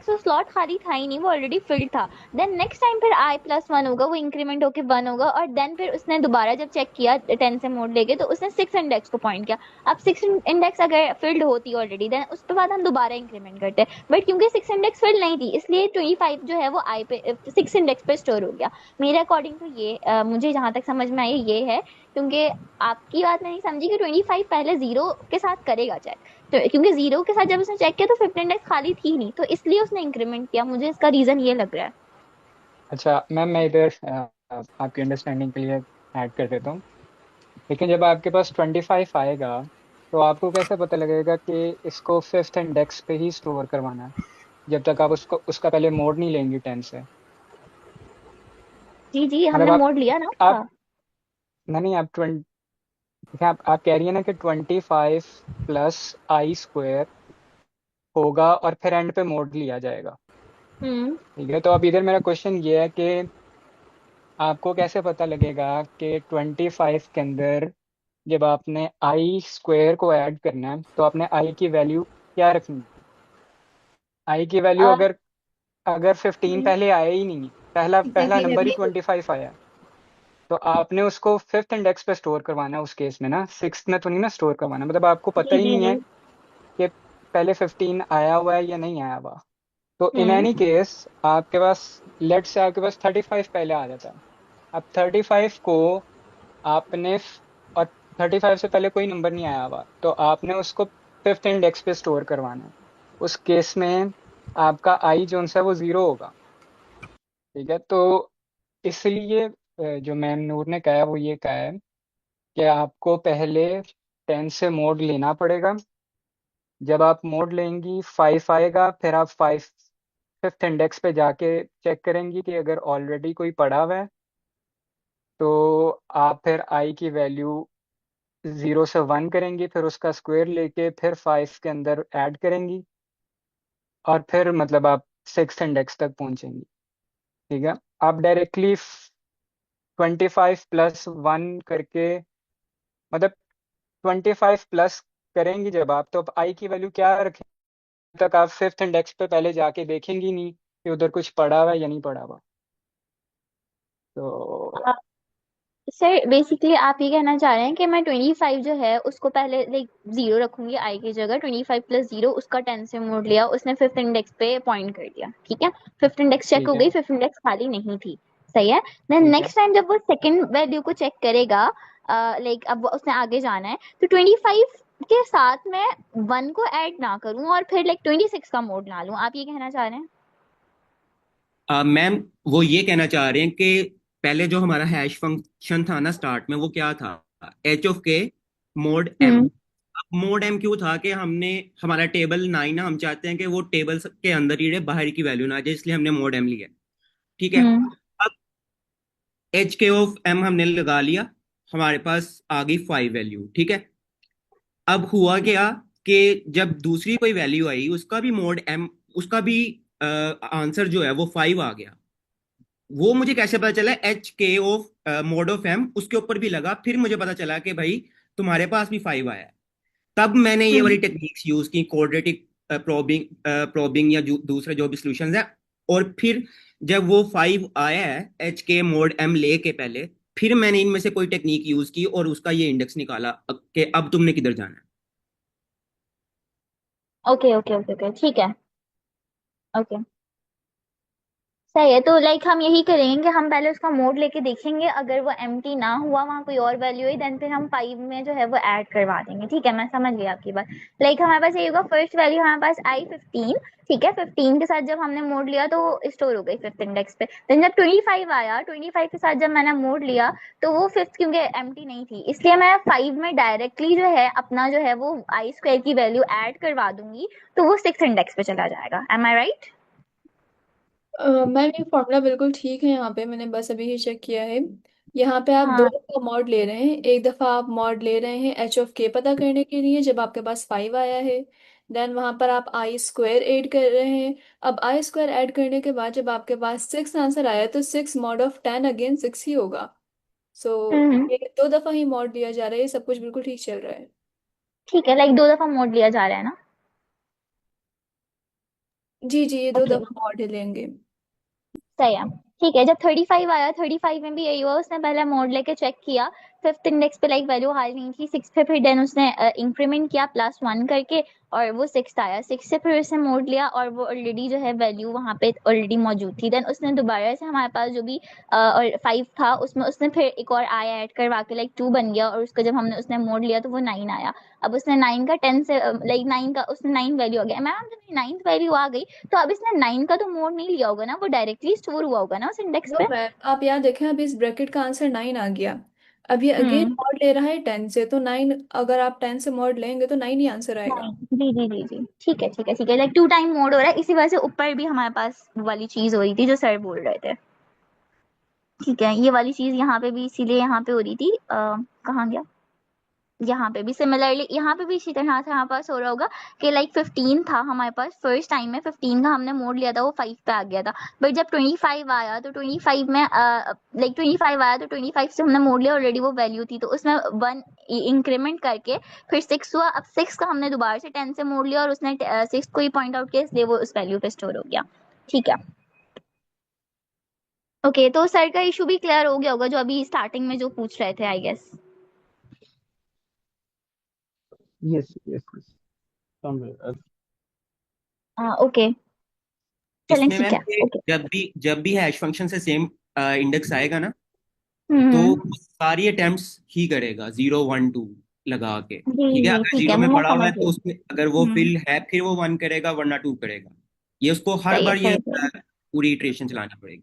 को स्लॉट खाली था ही नहीं, वो ऑलरेडी फिल्ड था। देन नेक्स्ट टाइम फिर i+1 होगा, वो इंक्रीमेंट होके 1 होगा, और देन फिर उसने दोबारा जब चेक किया 10 से मोड लेके तो उसने 6 इंडेक्स को पॉइंट किया। अब 6 इंडेक्स अगर फिल्ड होती ऑलरेडी देन उसके बाद हम दोबारा इंक्रीमेंट करते, बट क्योंकि 6 इंडेक्स फिल्ड नहीं थी इसलिए 25 जो है वो आई पे 6 इंडेक्स पे स्टोर हो गया। मेरे अकॉर्डिंग तो ये मुझे जहां तक समझ में आई ये है, क्योंकि आपकी बात नहीं समझी कि 25 पहले जीरो के साथ करेगा चेक, तो क्योंकि जीरो के साथ जब उसने चेक किया तो 15 इंडेक्स खाली थी नहीं, तो इसलिए उसने इंक्रीमेंट किया। मुझे इसका रीजन ये लग रहा है। अच्छा मैम, मैं इधर आपकी अंडरस्टैंडिंग के लिए ऐड कर देता हूँ। लेकिन जब आपके पास 25 आएगा तो आपको कैसे पता लगेगा कि इसको फिफ्थ इंडेक्स पे ही स्टोर करवाना है, जब तक आप उसको उसका पहले मोड नहीं लेंगी 10 से? जी जी, मतलब हमने मोड लिया ना आप उसका। नहीं, आप 20, आप कह रही है ना कि 25 प्लस आई स्क्वायर होगा और फिर एंड पे मोड लिया जाएगा। हम्म। ठीक है, तो अब इधर मेरा क्वेश्चन ये है कि आपको कैसे पता लगेगा कि 25 के अंदर जब आपने आई स्क्वायर को ऐड करना है तो आपने आई की वैल्यू क्या रखनी है? आई की वैल्यू अ, अगर अगर 15 पहले आया ही नहीं, पहला पहला एग्जैक्टली नंबर ही अभी 25 आया, तो आपने उसको फिफ्थ इंडेक्स पे स्टोर करवाना है उस केस में ना, सिक्स में तो नहीं ना स्टोर करवाना। मतलब आपको पता जी ही जी नहीं जी। है कि पहले 15 आया हुआ है या नहीं आया हुआ। तो इन हम्म। एनी केस आपके पास, लेट से आपके पास 35 पहले आ जाता है। अब 35 को आपने और 35 से पहले कोई नंबर नहीं आया हुआ तो आपने उसको फिफ्थ इंडेक्स पे स्टोर करवाना है। उस केस में आपका आई जो है वो 0 होगा। ठीक है, तो इसलिए जो मैम नूर ने कहा है वो ये कहा है कि आपको पहले 10 से मोड लेना पड़ेगा। जब आप मोड लेंगी 5 आएगा, फिर आप 5 फिफ्थ इंडेक्स पे जाके चेक करेंगी कि अगर ऑलरेडी कोई पड़ा हुआ है तो आप फिर आई की वैल्यू 0 से 1 करेंगी, फिर उसका स्क्वायर लेके फिर 5 के अंदर ऐड करेंगी और फिर मतलब आप सिक्स इंडेक्स तक पहुंचेंगी। ठीक है। आप डायरेक्टली 25 + 1 करके मतलब 25 प्लस करेंगी जब आप, तो आई की वैल्यू क्या रखें तक आप फिफ्थ इंडेक्स पे पहले जाके देखेंगी नहीं कि उधर कुछ पड़ा हुआ है या नहीं पड़ा हुआ। तो सर बेसिकली आप ये कहना चाह रहे हैं कि मैं 25 जो है उसको पहले लाइक जीरो रखूंगी आई की जगह, 25 + 0 उसका 10 से मोड लिया, उसने फिफ्थ इंडेक्स पे पॉइंट कर दिया, ठीक है। फिफ्थ इंडेक्स चेक ठीक हो है। गई, फिफ्थ इंडेक्स खाली नहीं थी, सही है। देन ठीक है। नेक्स्ट टाइम जब वो सेकंड वैल्यू को चेक करेगा, लाइक अब उसने आगे जाना है, तो 25 के साथ मैं 1 को ऐड ना करूं और फिर लाइक 26 का मोड ना लूं, आप ये कहना चाह रहे हैं? मैम, वो ये कहना चाह रहे हैं कि पहले जो हमारा हैश फंक्शन था ना स्टार्ट में, वो क्या था? h(k) mode m। हम्म। अब मोड m क्यों था? कि हमने हमारा टेबल 9 ना, हम चाहते हैं कि वो टेबल के अंदर ही रहे, बाहर की वैल्यू ना आ जाए, इसलिए हमने मोड m लिया। ठीक है। हम्म। अब h(k) हमने लगा लिया, हमारे पास आ गई 5 वैल्यू। ठीक है। अब हुआ क्या कि जब दूसरी कोई वैल्यू आई, उसका भी मोड m, उसका भी आंसर जो है वो 5 आ गया। वो मुझे कैसे पता चला? h(k) मोड ऑफ m उसके ऊपर भी लगा, फिर मुझे पता चला कि भाई तुम्हारे पास भी 5 आया है। तब मैंने ये वाली हम्म। टेक्निक्स यूज की, क्वाड्रेटिक प्रोबिंग या दूसरे जो भी सॉल्यूशंस है। और फिर जब वो 5 आया है h(k) मोड m ले के पहले, फिर मैंने इनमें से कोई टेक्निक यूज की और उसका ये इंडेक्स निकाला कि अब तुमने किधर जाना है। ओके ओके ओके ओके, ठीक है। ओके, सही है। तो लाइक हम यही करेंगे कि हम पहले उसका मोड लेके देखेंगे, अगर वो एम्प्टी ना हुआ, वहाँ कोई और वैल्यू है, देन फिर हम 5 में जो है वो ऐड करवा देंगे, ठीक है। मैं समझ गई आपकी बात। लाइक हमारे पास ये होगा, फर्स्ट वैल्यू हमारे पास आई 15, ठीक है। 15 के साथ जब हमने मोड लिया तो वो स्टोर हो गई फिफ्थ इंडेक्स पे। देन जब 25 आया, 25 के साथ जब मैंने मोड लिया, तो वो फिफ्थ क्योंकि एम्प्टी नहीं थी, इसलिए मैं 5 में डायरेक्टली जो है अपना जो है वो आई स्क्वायर की वैल्यू ऐड करवा दूंगी, तो वो सिक्स इंडेक्स पे चला जाएगा। एम आई राइट? मैम ये फॉर्मूला बिल्कुल ठीक है, यहाँ पे मैंने बस अभी ही चेक किया है। यहाँ पे आप दो हाँ। दफा मॉड ले रहे हैं। एक दफा आप मॉड ले रहे हैं h(k) पता करने के लिए जब आपके पास 5 आया है। देन वहां पर आप आई स्क्वायर ऐड कर रहे हैं। अब आई स्क्वायर ऐड करने के बाद जब आपके पास 6 आंसर आया तो 6 मॉड ऑफ 10 अगेन 6 ही होगा। सो हम्म। ये दो दफा ही मॉड लिया जा रहा है, ये सब कुछ बिल्कुल ठीक चल रहा है। ठीक है, लाइक दो दफा मोड लिया जा रहा है ना? जी जी, ये दो ओके, दफा मॉड लेंगे। सही है। ठीक है, जब 35 आया, 35 में भी यही हुआ, उसने पहले मोड लेके चेक किया, फिफ्थ इंडेक्स पे लाइक वैल्यू हाई नहीं थी, सिक्स पे फिर देन उसने इंक्रीमेंट किया +1 करके, और वो सिक्स आया, सिक्स से फिर उसने मोड लिया और वो ऑलरेडी जो है वैल्यू वहाँ पे ऑलरेडी मौजूद थी। देन उसने दोबारा से हमारे पास जो भी और 5 था उसमें उसने फिर एक और आई ऐड करवा के लाइक 2 बन गया, और उसका जब हमने उसने मोड लिया तो वो 9 आया। अब उसने 9 का 10 से लाइक 9 का उसने 9 वैल्यू आ गया। मैम जब 9th वैल्यू आ गई, तो अब इसने 9 का तो मोड नहीं लिया होगा ना, वो डायरेक्टली स्टोर हुआ होगा ना उस इंडेक्स नो पे। मैम, आप यहाँ देखें, अभी इस ब्रैकेट का आंसर 9 आ गया। अब ये अगेन हम्म। मॉड ले रहा है 10 से, तो 9 अगर आप 10 से मॉड लेंगे तो 9 ही आंसर आएगा। 9, जी जी जी जी, ठीक है ठीक है ठीक है, लाइक 2 टाइम मोड हो रहा है, इसी वजह से ऊपर भी हमारे पास वो वाली चीज हो रही थी जो सर बोल रहे थे। ठीक है, ये वाली चीज यहाँ पे भी इसीलिए यहाँ पे हो रही थी, कहाँ गया, यहाँ पे भी सिमिलरली, यहाँ पे भी इसी तरह से हमारे पास हो रहा होगा कि लाइक 15 था हमारे पास फर्स्ट टाइम में, 15 का हमने मोड लिया था, वो 5 पे आ गया था। बट जब 25 आया तो 25 में लाइक 25 आया तो 25 से हमने मोड लिया, ऑलरेडी वो वैल्यू थी, तो उसमें 1 इंक्रीमेंट करके फिर 6 हुआ। अब 6 का हमने दोबारा से 10 से मोड लिया और उसने 6 को ही पॉइंट आउट किया, इसलिए वो उस वैल्यू पे स्टोर हो गया। ठीक है। ओके, तो सर का इशू भी क्लियर हो गया होगा जो अभी स्टार्टिंग में जो पूछ रहे थे, I guess. Yes yes yes, समझ। हाँ, ओके, चलें इसमें ठीक मैम है, ये ओके। जब भी हैश फंक्शन से सेम इंडेक्स आएगा ना, तो हम्म। वो सारी अटेम्प्ट्स ही करेगा 0 1 2 लगा के। जी ठीक है। जी, अगर ठीक है, जीरो में मैं पड़ा हुआ समझ है गई। तो उसमें अगर वो हम्म। फिल है, फिर वो 1 करेगा, वरना 2 करेगा। ये उसको हर सही है बार ये सही है सही है। पूरी इटरेशन चलानी पड़ेगी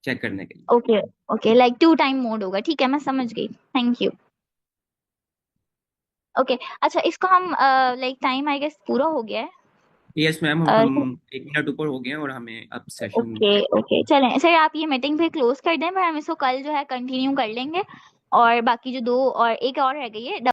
चेक करने के लिए। Okay okay, like 2 time mode होगा, ठीक है, मैं समझ गई, थैंक यू। ओके, अच्छा इसको हम लाइक टाइम आई गेस पूरा हो गया है। यस मैम, हम 1 मिनट ऊपर हो गए हैं और हमें अब सेशन। ओके ओके, चलें सर, आप ये मीटिंग फिर क्लोज कर दें, पर हम इसको कल जो है कंटिन्यू कर लेंगे। और बाकी जो दो और एक और रह गई है